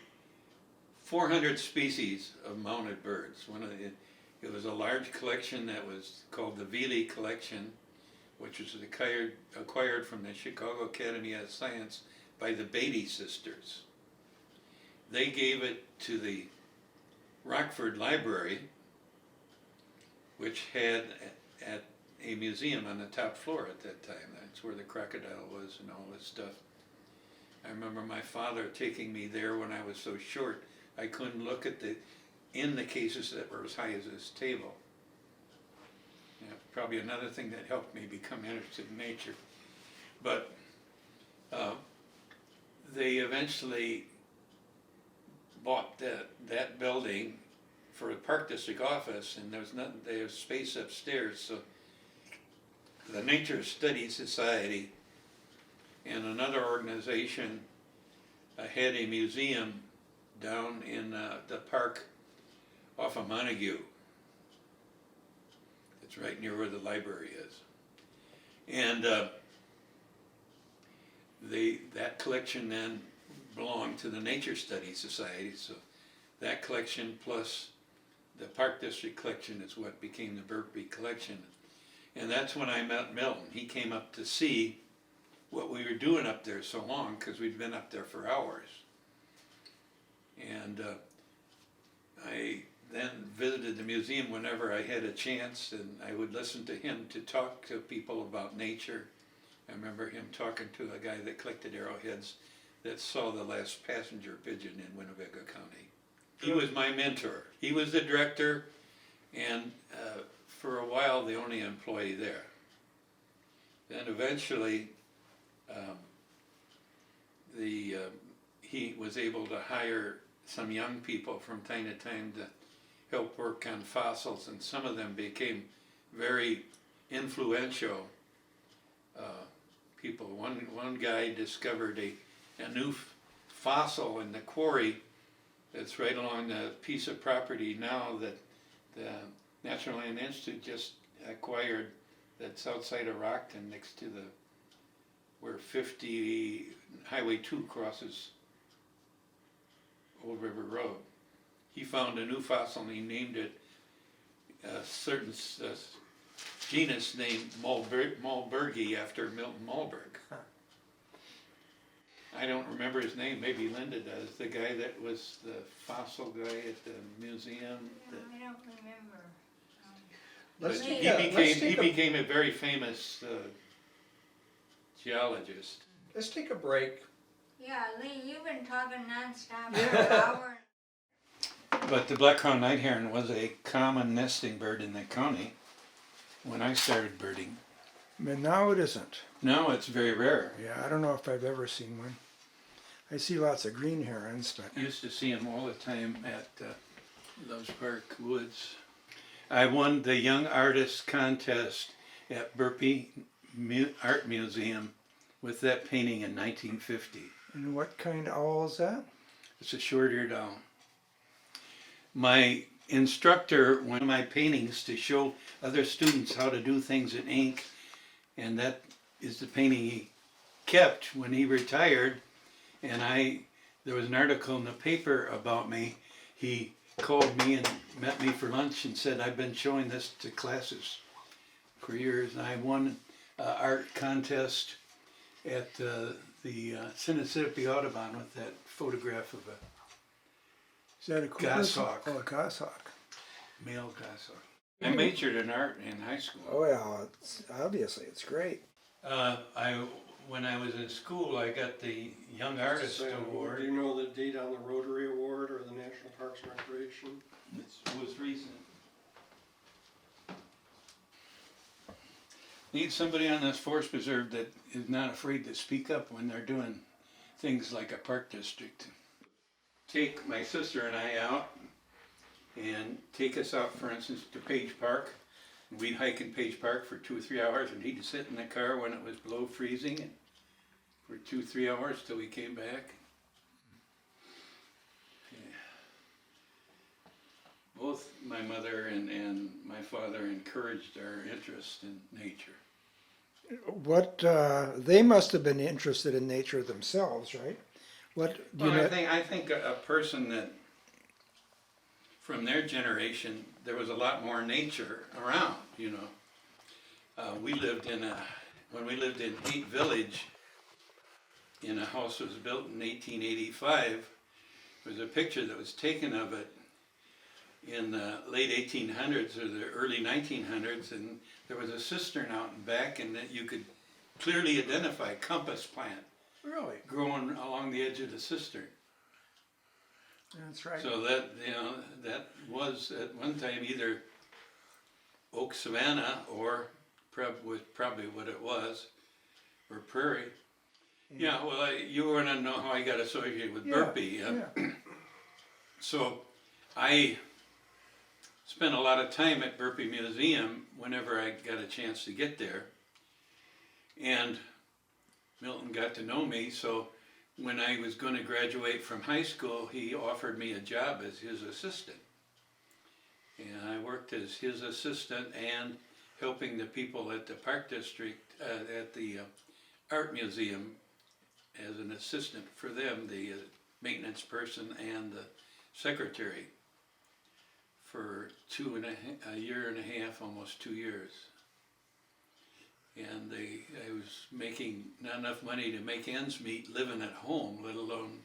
400 species of mounted birds. It was a large collection that was called the Veely Collection, which was acquired from the Chicago Academy of Science by the Beatty sisters. They gave it to the Rockford Library, which had at a museum on the top floor at that time. That's where the crocodile was and all this stuff. I remember my father taking me there when I was so short I couldn't look at in the cases that were as high as this table. Yeah, probably another thing that helped me become interested in nature. But they eventually bought that building for a park district office, and there was space upstairs, so the Nature Studies Society and another organization had a museum down in the park off of Montague. It's right near where the library is. And that collection then belonged to the Nature Studies Society, so that collection plus the Park District collection is what became the Burpee collection. And that's when I met Milton. He came up to see what we were doing up there so long, because we'd been up there for hours. And I then visited the museum whenever I had a chance, and I would listen to him to talk to people about nature. I remember him talking to a guy that collected arrowheads that saw the last passenger pigeon in Winnebago County. He was my mentor. He was the director, and for a while the only employee there. Then eventually he was able to hire some young people from time to time to help work on fossils, and some of them became very influential people. One guy discovered a new fossil in the quarry that's right along the piece of property now that the Natural Land Institute just acquired, that's outside of Rockton next to where Highway 2 crosses Old River Road. He found a new fossil and he named it a certain genus named Malbergi after Milton Malberg. Huh. I don't remember his name, maybe Linda does, the guy that was the fossil guy at the museum. I don't remember. But Let's he became a very famous geologist. Let's take a break. Yeah, Lee, you've been talking nonstop for an hour. But the black-crowned night heron was a common nesting bird in the county when I started birding. But now it isn't. Now it's very rare. Yeah, I don't know if I've ever seen one. I see lots of green herons, but I used to see them all the time at Loves Park Woods. I won the Young Artist Contest at Burpee Art Museum with that painting in 1950. and what kind of owl is that? It's a short-eared owl. My instructor wanted my paintings to show other students how to do things in ink, and that is the painting he kept when he retired. And there was an article in the paper about me. He called me and met me for lunch and said, I've been showing this to classes for years. And I won an art contest at the Sinisippi Audubon with that photograph of a Is that a goshawk. Oh, a goshawk. male goshawk. I majored in art in high school. Oh yeah, obviously it's great. When I was in school, I got the Young Artist Do Award. you know the date on the Rotary Award or the National Parks and Recreation? It was recent. Need somebody on this forest preserve that is not afraid to speak up when they're doing things like a park district. take my sister and I out and take us out, for instance, to Page Park. We'd hike in Page Park for 2 or 3 hours, and he'd sit in the car when it was below freezing and for 2 or 3 hours till we came back. Yeah. Both my mother and my father encouraged our interest in nature. What, they must have been interested in nature themselves, right? What, do you Well, know? I think a person that, from their generation, there was a lot more nature around, you know. When we lived in Haight Village, in a house that was built in 1885, there was a picture that was taken of it in the late 1800s or the early 1900s, and there was a cistern out in back, and that you could clearly identify compass plant Really? growing along the edge of the cistern. That's right. So that, you know, that was at one time either oak savanna or probably what it was, or prairie. Yeah, well, you want to know how I got associated with Burpee. Yeah. So I spent a lot of time at Burpee Museum whenever I got a chance to get there. And Milton got to know me, so when I was going to graduate from high school, he offered me a job as his assistant. And I worked as his assistant and helping the people at the Park District, at the Art Museum, as an assistant for them, the maintenance person and the secretary, for a year and a half, almost 2 years. And I was making not enough money to make ends meet living at home, let alone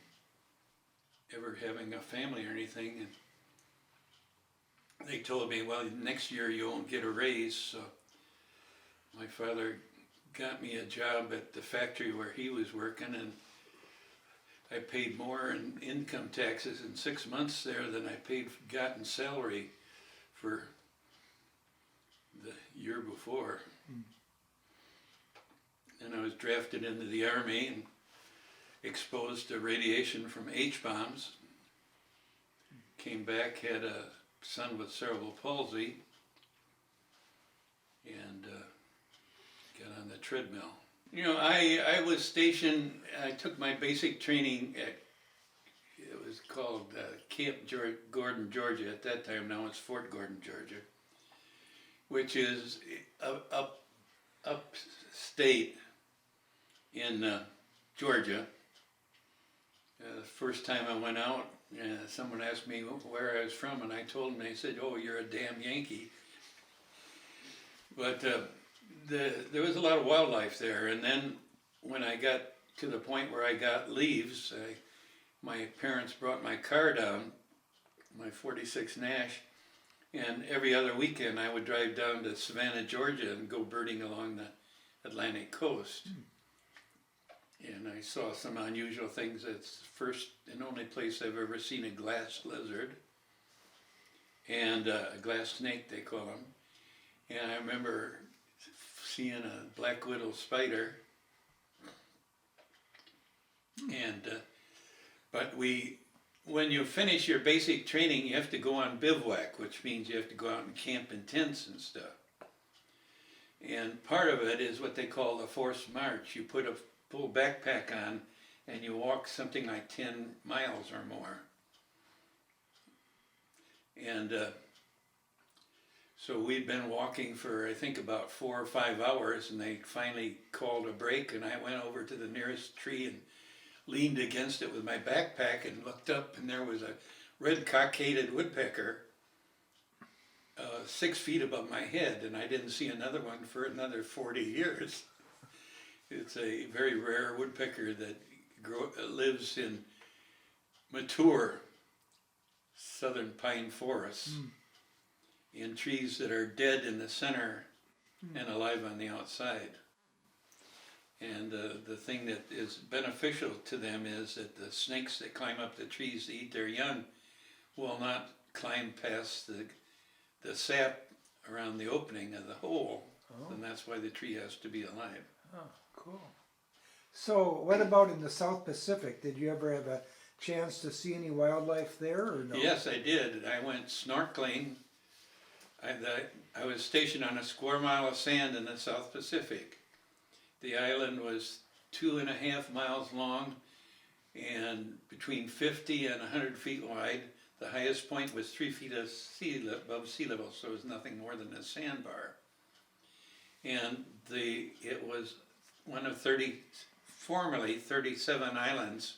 ever having a family or anything. And they told me, well, next year you won't get a raise. So my father got me a job at the factory where he was working, and I paid more in income taxes in 6 months there than I got in salary for the year before. And I was drafted into the Army and exposed to radiation from H-bombs. Came back, had a son with cerebral palsy, and got on the treadmill. You know, I was stationed, I took my basic training at, it was called Camp Gordon, Georgia at that time. Now it's Fort Gordon, Georgia, which is upstate in Georgia. The first time I went out, someone asked me where I was from, and I told them. They said, "Oh, you're a damn Yankee." But there was a lot of wildlife there, and then when I got to the point where I got leaves, my parents brought my car down, my 46 Nash, and every other weekend I would drive down to Savannah, Georgia, and go birding along the Atlantic coast. And I saw some unusual things. It's the first and only place I've ever seen a glass lizard, and a glass snake, they call them. And I remember seeing a black widow spider. And but when you finish your basic training, you have to go on bivouac, which means you have to go out and camp in tents and stuff. And part of it is what they call the forced march. You put a full backpack on and you walk something like 10 miles or more. And so we'd been walking for, I think, about 4 or 5 hours, and they finally called a break, and I went over to the nearest tree and leaned against it with my backpack and looked up, and there was a red cockaded woodpecker 6 feet above my head, and I didn't see another one for another 40 years. It's a very rare woodpecker that lives in mature southern pine forests, in trees that are dead in the center and alive on the outside. And the thing that is beneficial to them is that the snakes that climb up the trees to eat their young will not climb past the sap around the opening of the hole, and that's why the tree has to be alive. Oh, cool. So what about in the South Pacific? Did you ever have a chance to see any wildlife there or no? Yes, I did. I went snorkeling. I was stationed on a square mile of sand in the South Pacific. The island was 2.5 miles long and between 50 and 100 feet wide. The highest point was 3 feet above sea level, so it was nothing more than a sandbar. And it was one of formerly 37 islands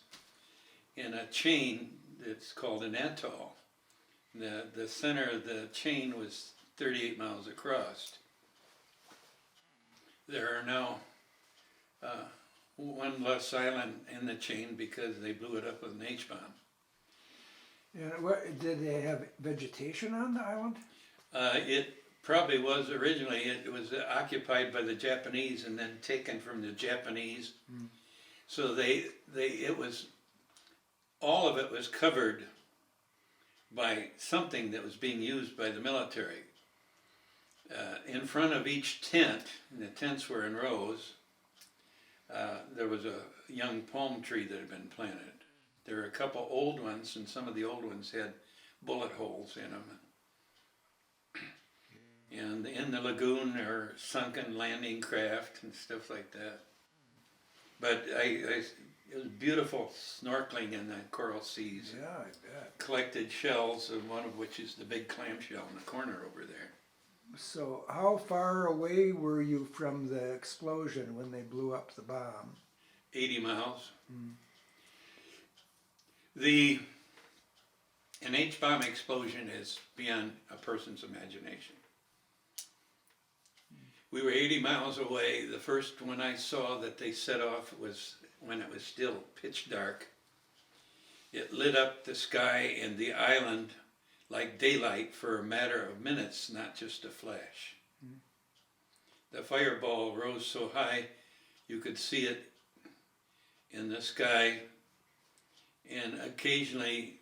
in a chain that's called an atoll. The center of the chain was 38 miles across. There are now one less island in the chain because they blew it up with an H-bomb. And did they have vegetation on the island? It probably was originally. It was occupied by the Japanese and then taken from the Japanese. So all of it was covered by something that was being used by the military. In front of each tent, and the tents were in rows, there was a young palm tree that had been planted. There were a couple old ones, and some of the old ones had bullet holes in them. And in the lagoon there were sunken landing craft and stuff like that. But it was beautiful snorkeling in the coral seas. Yeah, I bet. Collected shells, and one of which is the big clamshell in the corner over there. So how far away were you from the explosion when they blew up the bomb? 80 miles. Mm. An H-bomb explosion is beyond a person's imagination. We were 80 miles away. The first one I saw that they set off was when it was still pitch dark. It lit up the sky and the island like daylight for a matter of minutes, not just a flash. Mm. The fireball rose so high you could see it in the sky, and occasionally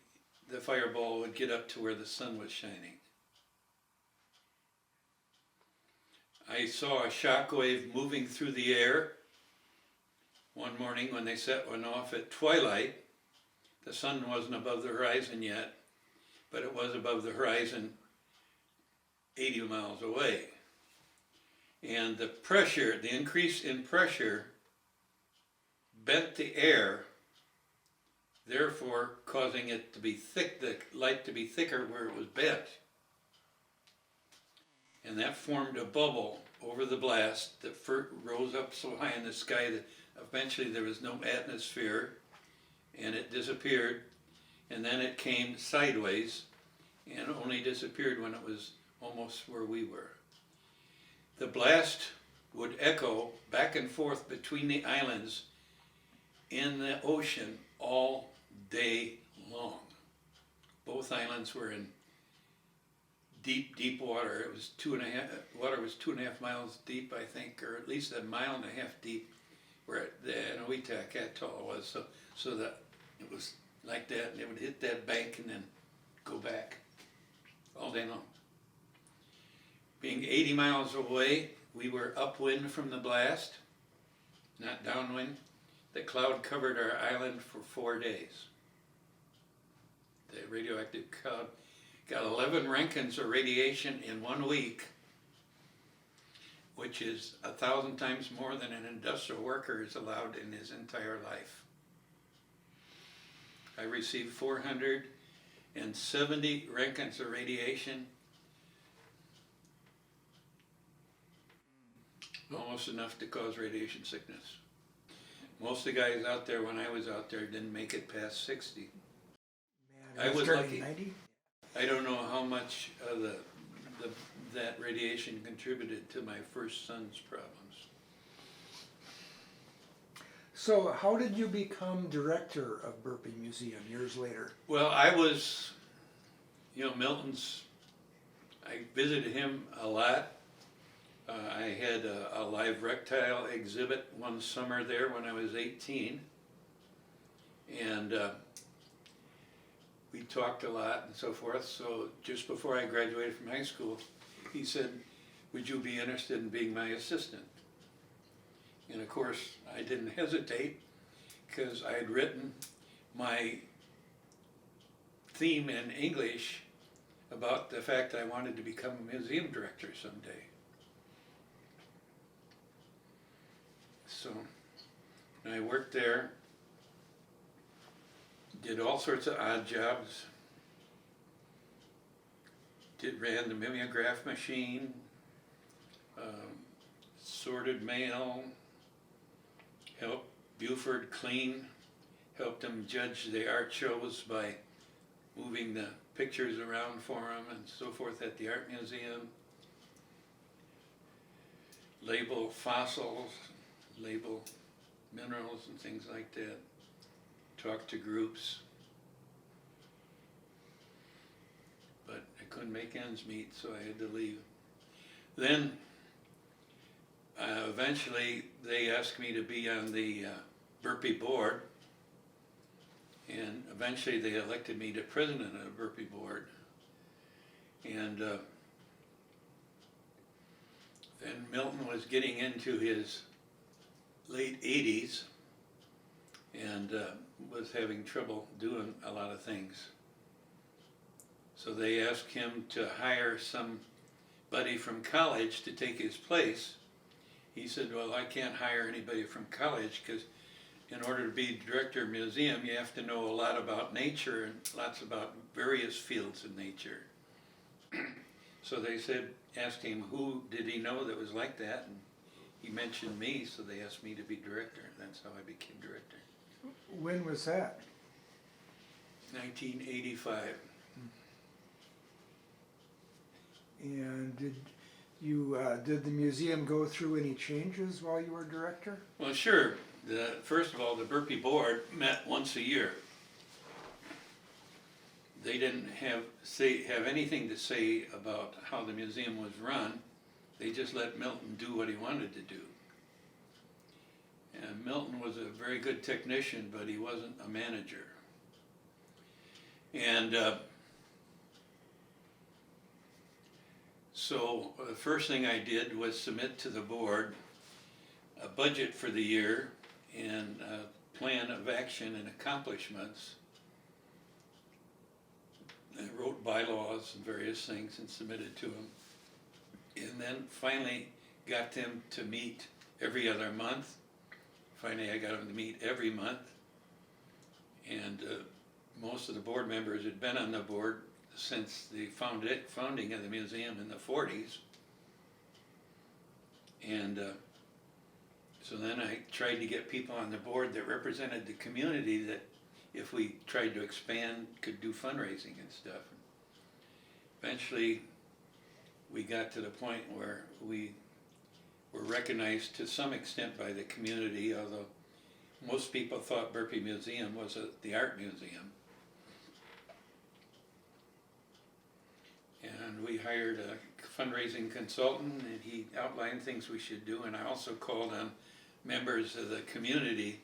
the fireball would get up to where the sun was shining. I saw a shockwave moving through the air one morning when they set one off at twilight. The sun wasn't above the horizon yet, but it was above the horizon 80 miles away. And the pressure, the increase in pressure, bent the air, therefore causing it to be thick, the light to be thicker where it was bent. And that formed a bubble over the blast that rose up so high in the sky that eventually there was no atmosphere, and it disappeared. And then it came sideways and only disappeared when it was almost where we were. The blast would echo back and forth between the islands in the ocean all day long. Both islands were in deep, deep water. It was water was 2.5 miles deep, I think, or at least 1.5 miles deep, where the Inuitak Atoll was. So that it was like that, and it would hit that bank and then go back all day long. Being 80 miles away, we were upwind from the blast, not downwind. The cloud covered our island for 4 days. The radioactive cloud got 11 Roentgens of radiation in 1 week, which is 1,000 times more than an industrial worker is allowed in his entire life. I received 470 Roentgens of radiation, almost enough to cause radiation sickness. Most of the guys out there, when I was out there, didn't make it past 60. Man, I was starting lucky. 90? I don't know how much of that radiation contributed to my first son's problems. So how did you become director of Burpee Museum years later? Well, I was, Milton's, I visited him a lot. I had a live reptile exhibit one summer there when I was 18. And we talked a lot and so forth. So just before I graduated from high school, he said, "Would you be interested in being my assistant?" And of course, I didn't hesitate because I had written my theme in English about the fact I wanted to become a museum director someday. So I worked there, did all sorts of odd jobs, ran the mimeograph machine, sorted mail, helped Buford clean, helped them judge the art shows by moving the pictures around for them and so forth at the art museum, label fossils, label minerals and things like that, talk to groups. But I couldn't make ends meet, so I had to leave. Then, eventually, they asked me to be on the Burpee board, and eventually they elected me to president of the Burpee board. And then Milton was getting into his late 80s and was having trouble doing a lot of things. So they asked him to hire somebody from college to take his place. He said, well, I can't hire anybody from college because in order to be director of a museum, you have to know a lot about nature and lots about various fields of nature. So they asked him who did he know that was like that, and he mentioned me, so they asked me to be director. That's how I became director. When was that? 1985. And did the museum go through any changes while you were director? Well, sure. First of all, the Burpee board met once a year. They didn't have anything to say about how the museum was run. They just let Milton do what he wanted to do. And Milton was a very good technician, but he wasn't a manager. And so the first thing I did was submit to the board a budget for the year and a plan of action and accomplishments. I wrote bylaws and various things and submitted to them. And then finally got them to meet every other month. Finally I got them to meet every month. And most of the board members had been on the board since the founding of the museum in the 40s. And so then I tried to get people on the board that represented the community that if we tried to expand could do fundraising and stuff. Eventually we got to the point where we were recognized to some extent by the community, although most people thought Burpee Museum was the art museum. And we hired a fundraising consultant, and he outlined things we should do, and I also called on members of the community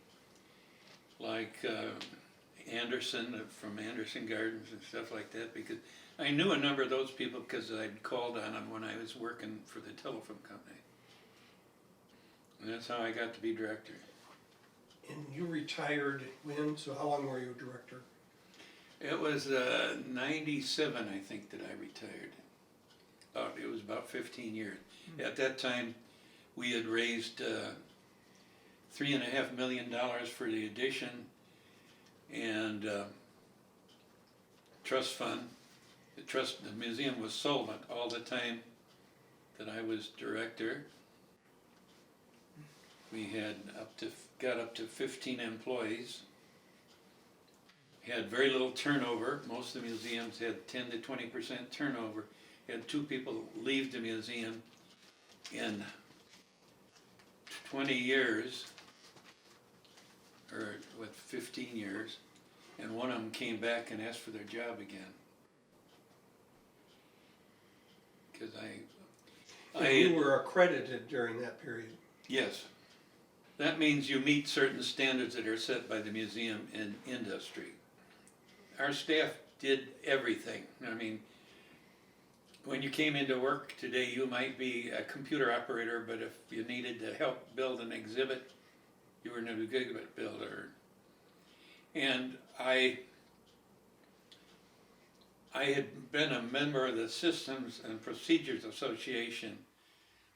like Anderson from Anderson Gardens and stuff like that, because I knew a number of those people because I'd called on them when I was working for the telephone company. And that's how I got to be director. And you retired when? So how long were you director? It was 97, I think, that I retired. It was about 15 years. At that time, we had raised $3.5 million for the addition and trust fund. The museum was solvent all the time that I was director. We had got up to 15 employees. Had very little turnover. Most of the museums had 10 to 20% turnover. Had 2 people leave the museum in 20 years, or 15 years, and one of them came back and asked for their job again. Because You were accredited during that period. Yes. That means you meet certain standards that are set by the museum and industry. Our staff did everything. I mean, when you came into work today, you might be a computer operator, but if you needed to help build an exhibit, you were an exhibit builder. And I I had been a member of the Systems and Procedures Association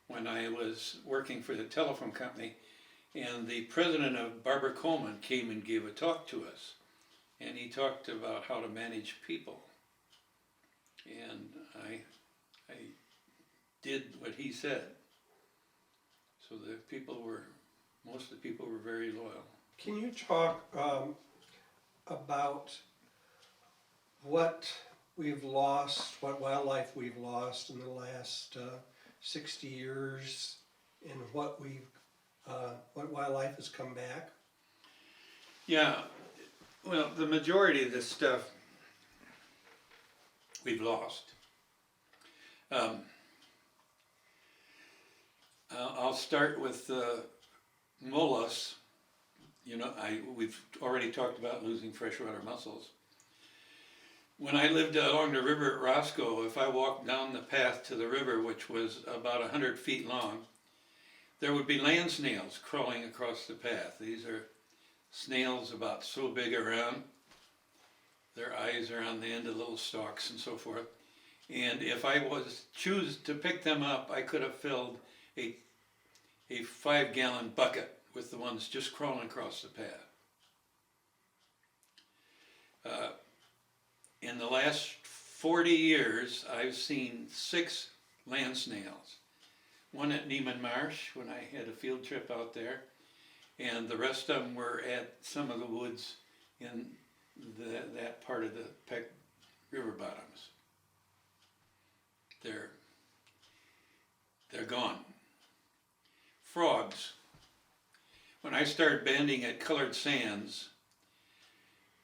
when I was working for the telephone company, and the president of Barbara Coleman came and gave a talk to us, and he talked about how to manage people. And I did what he said. So most of the people were very loyal. Can you talk about what we've lost, what wildlife we've lost in the last 60 years, and what wildlife has come back? Yeah, well, the majority of this stuff we've lost. I'll start with mollusks. You know, we've already talked about losing freshwater mussels. When I lived along the river at Roscoe, if I walked down the path to the river, which was about 100 feet long, there would be land snails crawling across the path. These are snails about so big around. Their eyes are on the end of little stalks and so forth. And if I choose to pick them up, I could have filled a 5-gallon bucket with the ones just crawling across the path. In the last 40 years, I've seen 6 land snails. One at Neiman Marsh when I had a field trip out there, and the rest of them were at some of the woods in that part of the Peck River bottoms. They're gone. Frogs. When I started banding at Colored Sands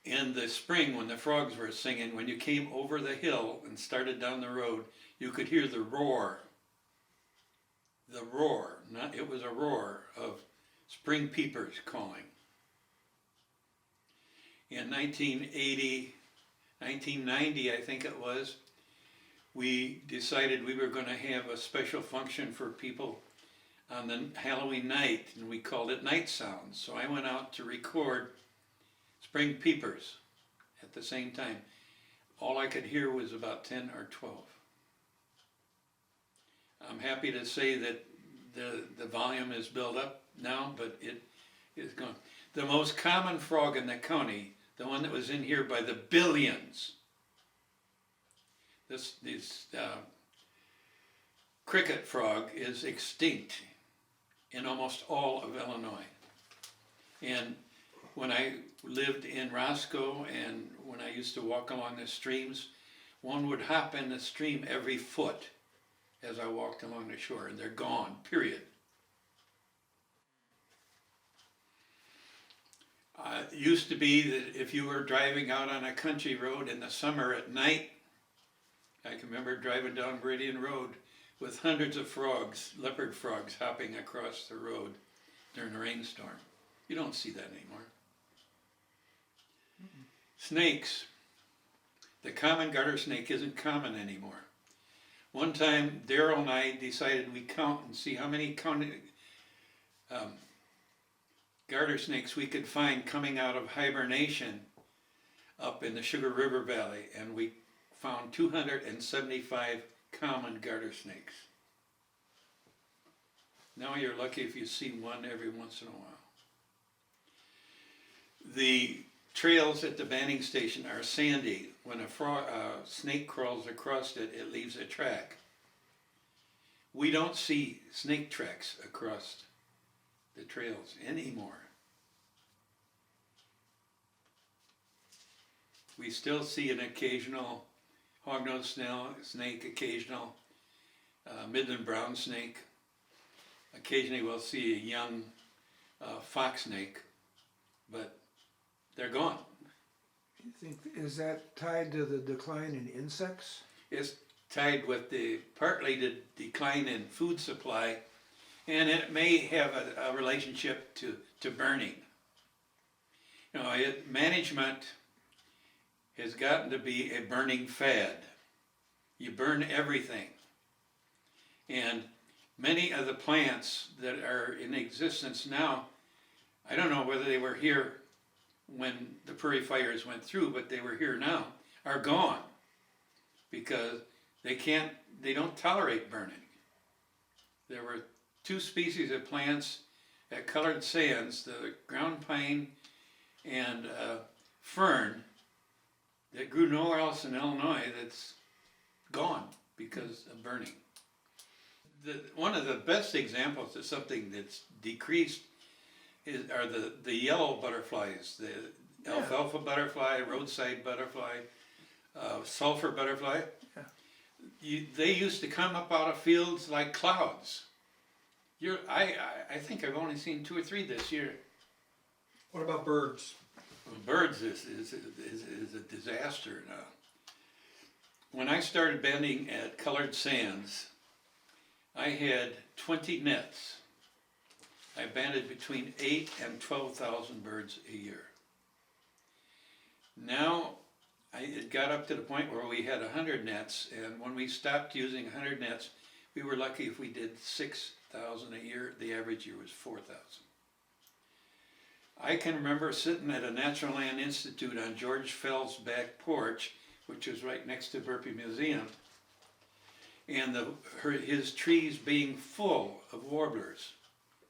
in the spring when the frogs were singing, when you came over the hill and started down the road, you could hear the roar. The roar, it was a roar of spring peepers calling. In 1980, 1990, I think it was, we decided we were going to have a special function for people on the Halloween night, and we called it Night Sounds. So I went out to record spring peepers at the same time. All I could hear was about 10 or 12. I'm happy to say that the volume is built up now, but it is gone. The most common frog in the county, the one that was in here by the billions, this cricket frog is extinct in almost all of Illinois. And when I lived in Roscoe and when I used to walk along the streams, one would hop in the stream every foot as I walked along the shore, and they're gone, period. It used to be that if you were driving out on a country road in the summer at night, I can remember driving down Meridian Road with hundreds of frogs, leopard frogs, hopping across the road during a rainstorm. You don't see that anymore. Mm-mm. Snakes. The common garter snake isn't common anymore. One time, Daryl and I decided we'd count and see how many garter snakes we could find coming out of hibernation up in the Sugar River Valley, and we found 275 common garter snakes. Now you're lucky if you see one every once in a while. The trails at the banding station are sandy. When a snake crawls across it, it leaves a track. We don't see snake tracks across the trails anymore. We still see an occasional hognose snake, occasional midland brown snake. Occasionally we'll see a young fox snake, but they're gone. You think, is that tied to the decline in insects? It's tied with partly the decline in food supply, and it may have a relationship to burning. You know, management has gotten to be a burning fad. You burn everything. And many of the plants that are in existence now, I don't know whether they were here when the prairie fires went through, but they were here now, are gone. because they don't tolerate burning. There were two species of plants at Colored Sands, the ground pine and fern, that grew nowhere else in Illinois that's gone because of burning. One of the best examples of something that's decreased are the yellow butterflies, the alfalfa butterfly, roadside butterfly, sulfur butterfly. They used to come up out of fields like clouds. I think I've only seen 2 or 3 this year. What about birds? Well, birds is a disaster now. When I started banding at Colored Sands, I had 20 nets. I banded between 8 and 12,000 birds a year. Now, it got up to the point where we had 100 nets, and when we stopped using 100 nets, we were lucky if we did 6,000 a year. The average year was 4,000. I can remember sitting at a Natural Land Institute on George Fell's back porch, which was right next to Burpee Museum, and his trees being full of warblers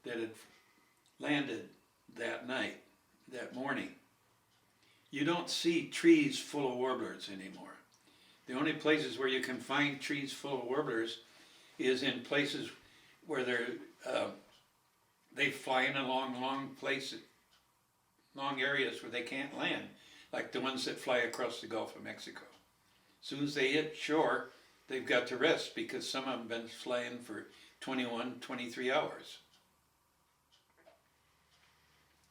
that had landed that night, that morning. You don't see trees full of warblers anymore. The only places where you can find trees full of warblers is in places where they fly in along long areas where they can't land, like the ones that fly across the Gulf of Mexico. As soon as they hit shore, they've got to rest because some of them have been flying for 21, 23 hours.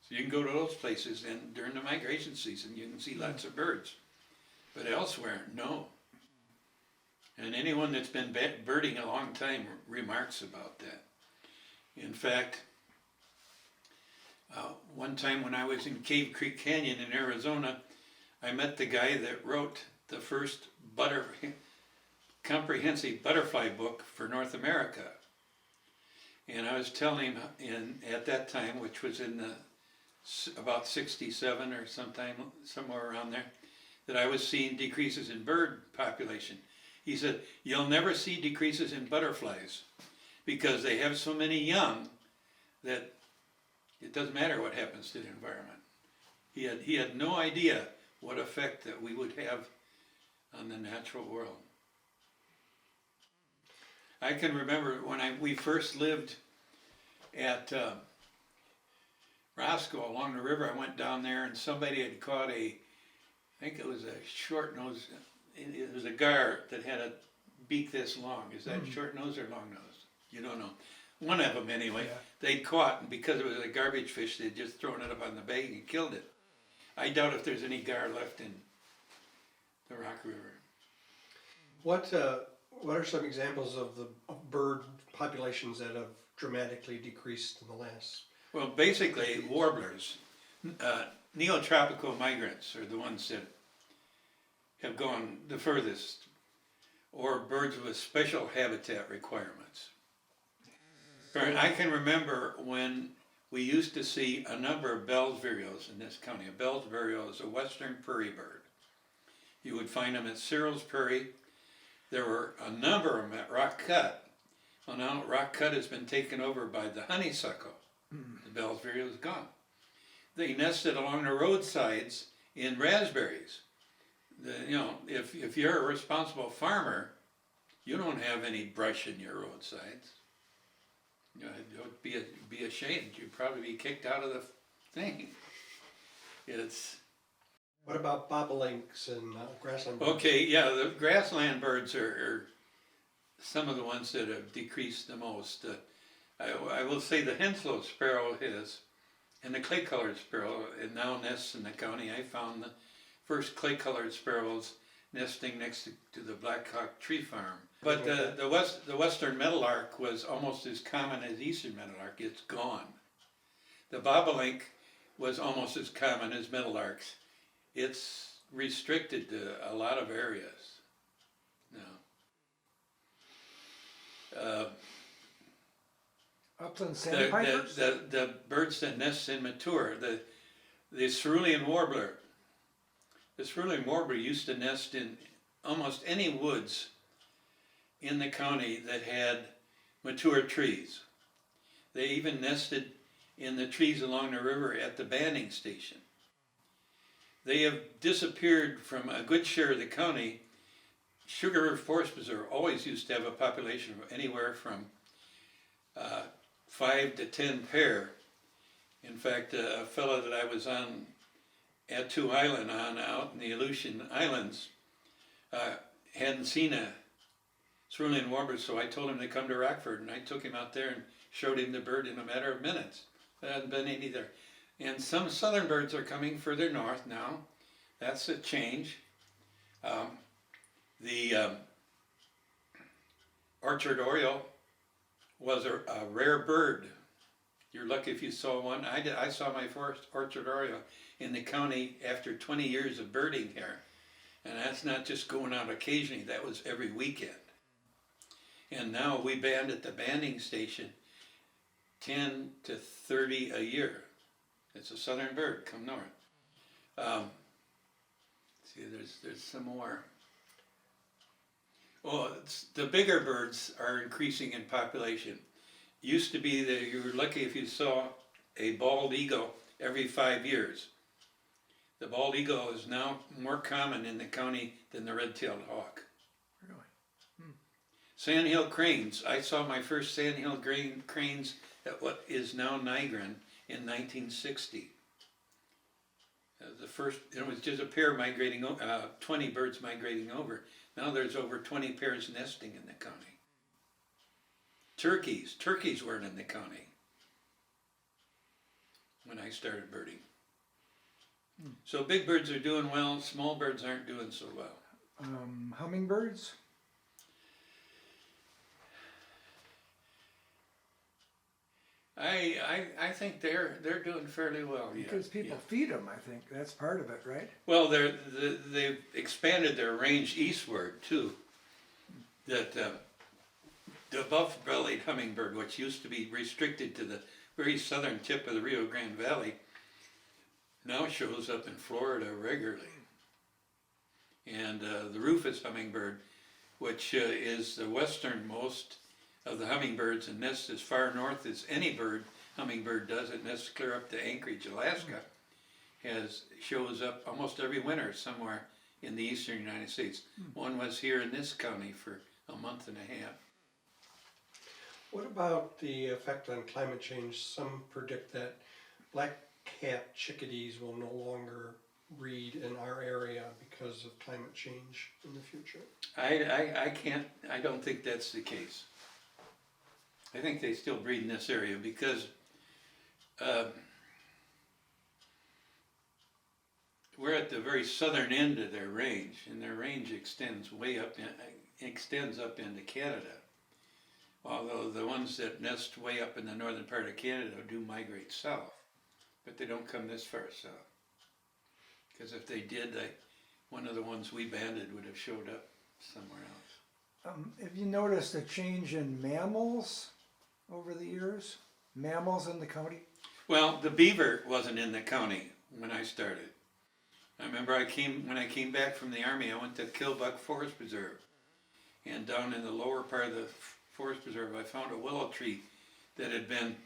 So you can go to those places, and during the migration season you can see lots of birds. But elsewhere, no. And anyone that's been birding a long time remarks about that. In fact, one time when I was in Cave Creek Canyon in Arizona, I met the guy that wrote the first comprehensive butterfly book for North America. And I was telling him at that time, which was in about 67 or somewhere around there, that I was seeing decreases in bird population. He said, "You'll never see decreases in butterflies because they have so many young that it doesn't matter what happens to the environment." He had no idea what effect that we would have on the natural world. I can remember when we first lived at Roscoe along the river. I went down there and somebody had caught I think it was a short nose. It was a gar that had a beak this long. Is that short nose or long nose? You don't know. One of them anyway. Yeah. They'd caught, and because it was a garbage fish, they'd just thrown it up on the bank and killed it. I doubt if there's any gar left in the Rock River. What are some examples of the bird populations that have dramatically decreased in the last? Well, basically, warblers, neotropical migrants are the ones that have gone the furthest, or birds with special habitat requirements. I can remember when we used to see a number of Bell's vireos in this county. A Bell's vireo is a western prairie bird. You would find them at Cyril's Prairie. There were a number of them at Rock Cut. Well, now Rock Cut has been taken over by the honeysuckle. The Bell's vireo is gone. They nested along the roadsides in raspberries. If you're a responsible farmer, you don't have any brush in your roadsides. It would be ashamed. You'd probably be kicked out of the thing. What about bobolinks and grassland birds? Okay, yeah, the grassland birds are some of the ones that have decreased the most. I will say the Henslow sparrow and the clay-colored sparrow, it now nests in the county. I found the first clay-colored sparrows nesting next to the Blackhawk tree farm. But the western meadowlark was almost as common as eastern meadowlark. It's gone. The bobolink was almost as common as meadowlarks. It's restricted to a lot of areas now. Upland sandpipers? The birds that nest in mature, the Cerulean Warbler. The Cerulean Warbler used to nest in almost any woods in the county that had mature trees. They even nested in the trees along the river at the banding station. They have disappeared from a good share of the county. Sugar River Forest Preserve always used to have a population of anywhere from 5 to 10 pair. In fact, a fellow that I was on Attu Island out in the Aleutian Islands hadn't seen a Cerulean Warbler, so I told him to come to Rockford, and I took him out there and showed him the bird in a matter of minutes. There hasn't been any there. And some southern birds are coming further north now. That's a change. The orchard oriole was a rare bird. You're lucky if you saw one. I saw my first orchard oriole in the county after 20 years of birding here. And that's not just going out occasionally, that was every weekend. And now we band at the banding station 10 to 30 a year. It's a southern bird, come north. See, there's some more. Well, the bigger birds are increasing in population. Used to be that you were lucky if you saw a bald eagle every 5 years. The bald eagle is now more common in the county than the red-tailed hawk. Really? Sandhill Cranes. I saw my first Sandhill Cranes at what is now Nigrin in 1960. The first, it was just a pair migrating, 20 birds migrating over. Now there's over 20 pairs nesting in the county. Turkeys weren't in the county when I started birding. So big birds are doing well, small birds aren't doing so well. Hummingbirds? I think they're doing fairly well. Because people feed them, I think. That's part of it, right? Well, they've expanded their range eastward too. That the buff-bellied hummingbird, which used to be restricted to the very southern tip of the Rio Grande Valley, now shows up in Florida regularly. And the rufous hummingbird, which is the westernmost of the hummingbirds and nests as far north as any hummingbird does, it nests clear up to Anchorage, Alaska, shows up almost every winter somewhere in the eastern United States. One was here in this county for a month and a half. What about the effect on climate change? Some predict that black-cap chickadees will no longer breed in our area because of climate change in the future. I don't think that's the case. I think they still breed in this area because we're at the very southern end of their range, and their range extends up into Canada. Although the ones that nest way up in the northern part of Canada do migrate south, but they don't come this far south. Because if they did, one of the ones we banded would have showed up somewhere else. Have you noticed a change in mammals over the years? Mammals in the county? Well, the beaver wasn't in the county when I started. I remember when I came back from the Army, I went to Killbuck Forest Preserve. And down in the lower part of the Forest Preserve, I found a willow tree that had been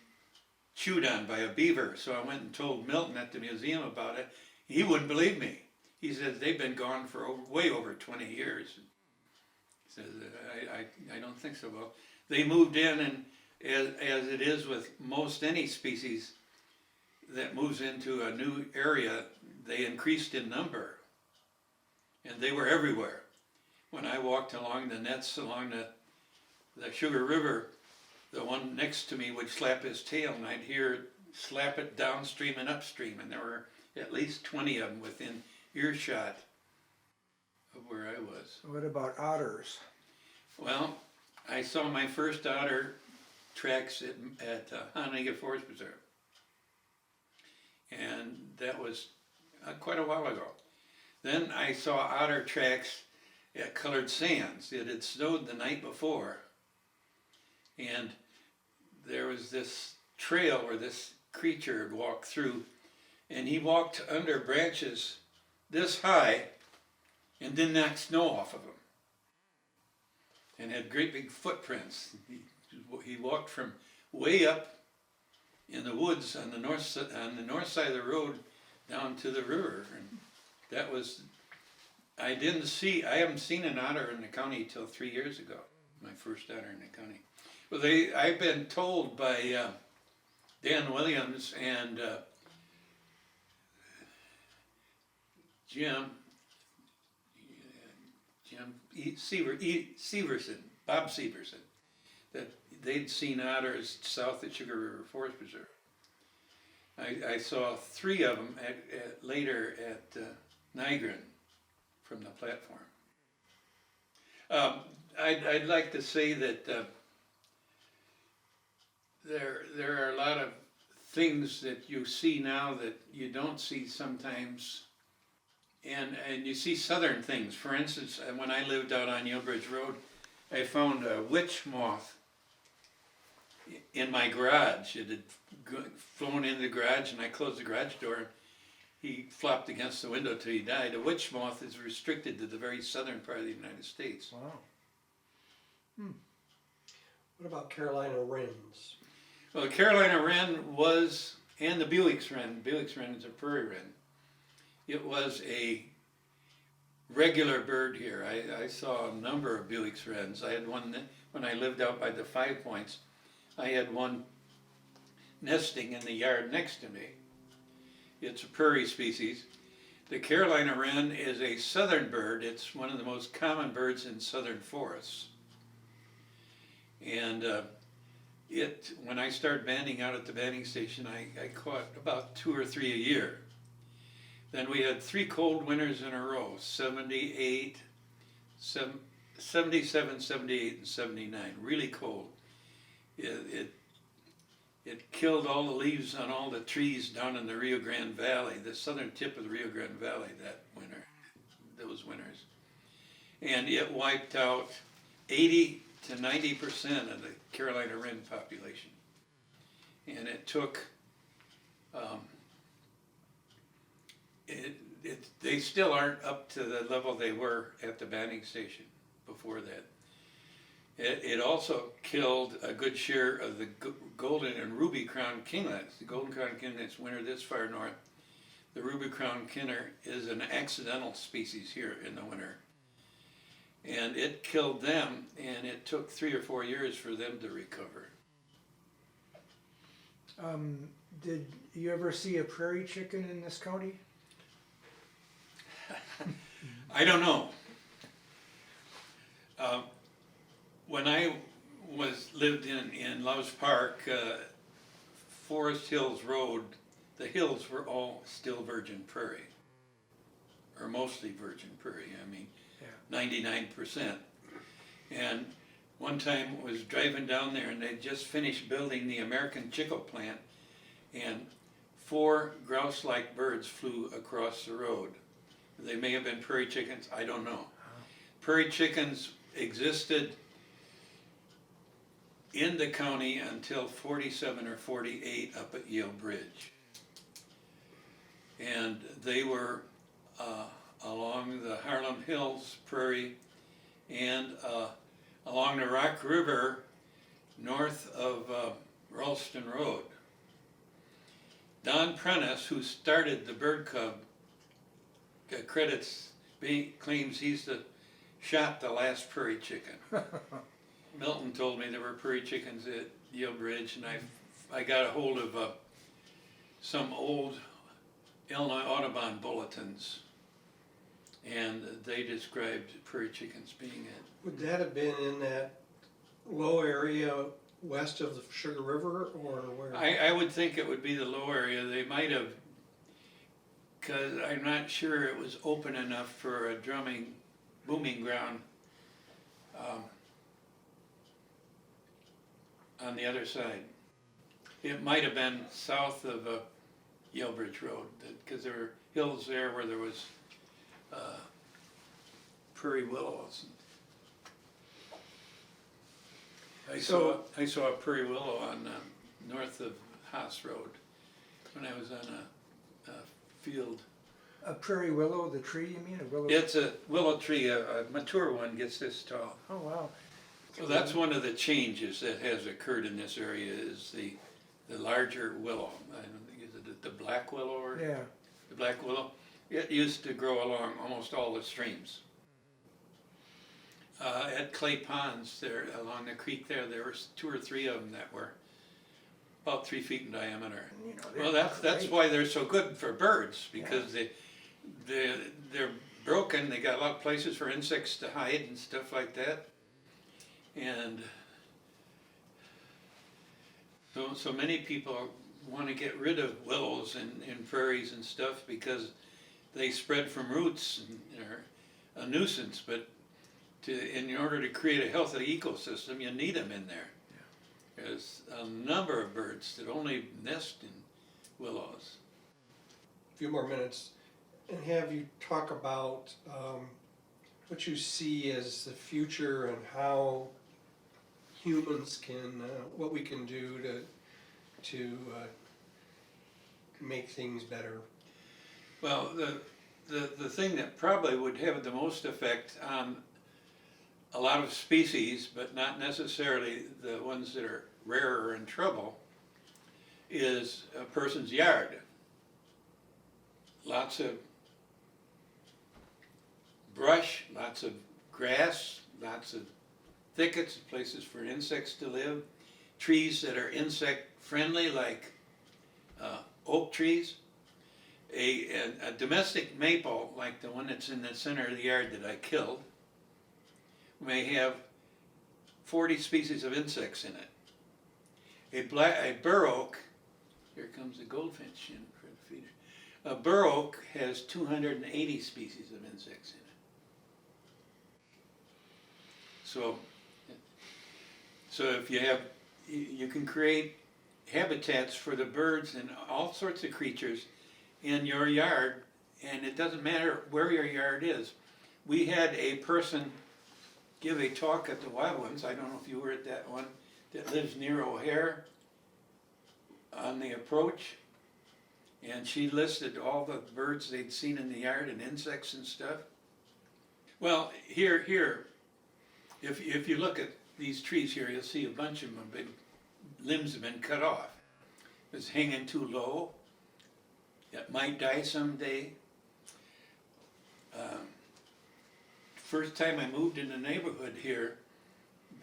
chewed on by a beaver. So I went and told Milton at the museum about it. He wouldn't believe me. He said, they've been gone for way over 20 years. He says, I don't think so. Well, they moved in, and as it is with most any species that moves into a new area, they increased in number. And they were everywhere. When I walked along the nets along the Sugar River, the one next to me would slap his tail, and I'd hear it slap it downstream and upstream, and there were at least 20 of them within earshot of where I was. What about otters? Well, I saw my first otter tracks at Sandhill Forest Preserve, and that was quite a while ago. Then I saw otter tracks at Colored Sands. It had snowed the night before, and there was this trail where this creature had walked through, and he walked under branches this high and didn't knock snow off of them. And had great big footprints. He walked from way up in the woods on the north side of the road down to the river, and that was. I haven't seen an otter in the county till 3 years ago. My first otter in the county. Well, I've been told by Dan Williams and Severson, Bob Severson, that they'd seen otters south at Sugar River Forest Preserve. I saw 3 of them later at Nigrin from the platform. I'd like to say that there are a lot of things that you see now that you don't see sometimes. And you see southern things. For instance, when I lived out on Yellbridge Road, I found a witch moth in my garage. It had flown in the garage, and I closed the garage door. He flopped against the window till he died. A witch moth is restricted to the very southern part of the United States. Wow. What about Carolina wrens? Well, the Carolina wren was, and the Bewick's wren. Bewick's wren is a prairie wren. It was a regular bird here. I saw a number of Bewick's wrens. I had one when I lived out by the 5 Points. I had one nesting in the yard next to me. It's a prairie species. The Carolina wren is a southern bird. It's one of the most common birds in southern forests. And when I started banding out at the banding station, I caught about 2 or 3 a year. Then we had 3 cold winters in a row, 77, 78, and 79, really cold. It killed all the leaves on all the trees down in the Rio Grande Valley, the southern tip of the Rio Grande Valley that winter, those winters. And it wiped out 80 to 90% of the Carolina wren population. And it took, they still aren't up to the level they were at the banding station before that. It also killed a good share of the golden and ruby crowned kinglets. The golden crowned kinglets winter this far north. The ruby crowned kinner is an accidental species here in the winter. And it killed them, and it took 3 or 4 years for them to recover. Did you ever see a prairie chicken in this county? I don't know. When I lived in Loves Park, Forest Hills Road, the hills were all still virgin prairie, or mostly virgin prairie. I mean, 99%. And one time was driving down there, and they just finished building the American chickle plant, and 4 grouse-like birds flew across the road. They may have been prairie chickens, I don't know. Prairie chickens existed in the county until 47 or 48 up at Yale Bridge. And they were along the Harlem Hills prairie and along the Rock River north of Ralston Road. Don Prentice, who started the bird cub, claims he's shot the last prairie chicken. Milton told me there were prairie chickens at Yale Bridge, and I got a hold of some old Illinois Audubon bulletins, and they described prairie chickens being it. Would that have been in that low area west of the Sugar River, or where? I would think it would be the low area. They might have, because I'm not sure it was open enough for a booming ground on the other side. It might have been south of Yale Bridge Road, because there were hills there where there was prairie willows. I saw a prairie willow on north of Haas Road when I was on a field A prairie willow, the tree you mean, a willow? It's a willow tree, a mature one gets this tall. Oh, wow. So that's one of the changes that has occurred in this area is the larger willow. I don't think, is it the black willow or? Yeah, The black willow. It used to grow along almost all the streams. At Clay Ponds there, along the creek there was 2 or 3 of them that were about 3 feet in diameter. you know. Well, they're that's great. why they're so good for birds, because they're broken, they got a lot of places for insects to hide and stuff like that. And so many people want to get rid of willows and prairies and stuff because they spread from roots and are a nuisance, but in order to create a healthy ecosystem, you need them in there. There's a number of birds that only nest in willows. A few more minutes, and have you talk about what you see as the future and how humans can, what we can do to make things better. Well, the thing that probably would have the most effect on a lot of species, but not necessarily the ones that are rare or in trouble, is a person's yard. Lots of brush, lots of grass, lots of thickets, places for insects to live, trees that are insect friendly like oak trees. A domestic maple like the one that's in the center of the yard that I killed may have 40 species of insects in it. A bur oak, here comes the goldfinch in for the feeder. A bur oak has 280 species of insects in it. So if you can create habitats for the birds and all sorts of creatures in your yard, and it doesn't matter where your yard is. We had a person give a talk at the Wild Ones, I don't know if you were at that one, that lives near O'Hare on the approach, and she listed all the birds they'd seen in the yard and insects and stuff. Well, here, if you look at these trees here, you'll see a bunch of them, big limbs have been cut off. It's hanging too low. It might die someday. First time I moved in the neighborhood here,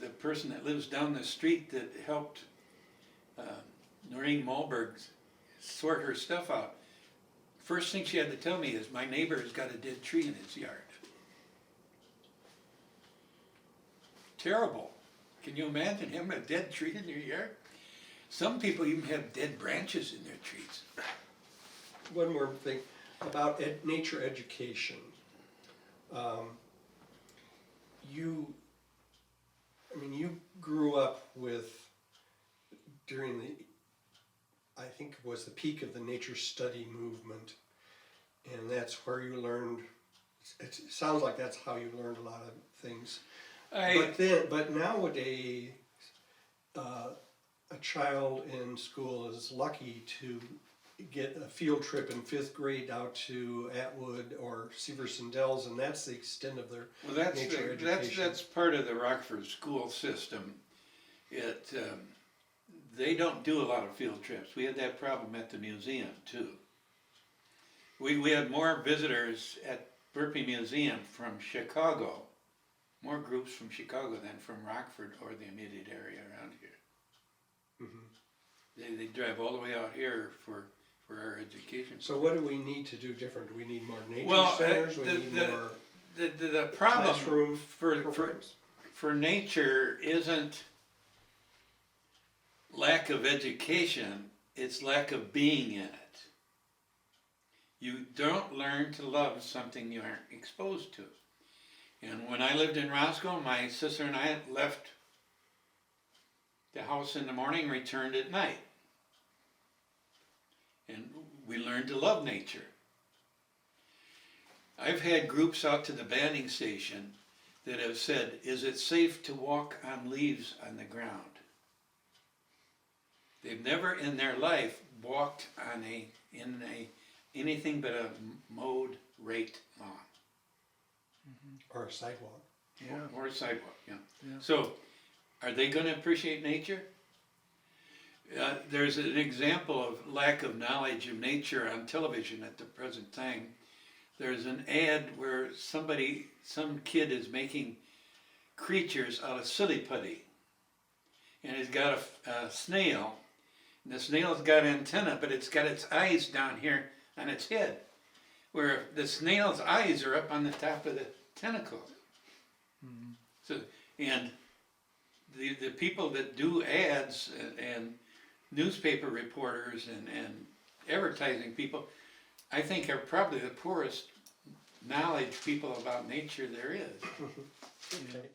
the person that lives down the street that helped Noreen Malberg sort her stuff out, first thing she had to tell me is, my neighbor has got a dead tree in his yard. Terrible. Can you imagine him, a dead tree in their yard? Some people even have dead branches in their trees. One more thing about nature education. You grew up during I think it was the peak of the nature study movement, and that's where you learned, it sounds like that's how you learned a lot of things. But nowadays, a child in school is lucky to get a field trip in 5th grade out to Atwood or Severson Dells, and that's the extent of their nature education. That's part of the Rockford school system. They don't do a lot of field trips. We had that problem at the museum too. We had more visitors at Burpee Museum from Chicago, more groups from Chicago than from Rockford or the immediate area around here. Mm-hmm. They drive all the way out here for our education. So what do we need to do different? Do we need more nature centers? We need more the problem classroom for nature isn't lack of education, it's lack of being in it. You don't learn to love something you aren't exposed to. And when I lived in Roscoe, my sister and I left the house in the morning, returned at night. And we learned to love nature. I've had groups out to the banding station that have said, is it safe to walk on leaves on the ground? They've never in their life walked in a anything but a mowed, raked lawn. Or a sidewalk. Yeah. Or a sidewalk, yeah. Yeah. So, are they gonna appreciate nature? There's an example of lack of knowledge of nature on television at the present time. There's an ad where some kid is making creatures out of silly putty. And he's got a snail, and the snail's got antenna, but it's got its eyes down here on its head, where the snail's eyes are up on the top of the tentacles. So, and the people that do ads and newspaper reporters and advertising people, I think are probably the poorest knowledge people about nature there is. Okay.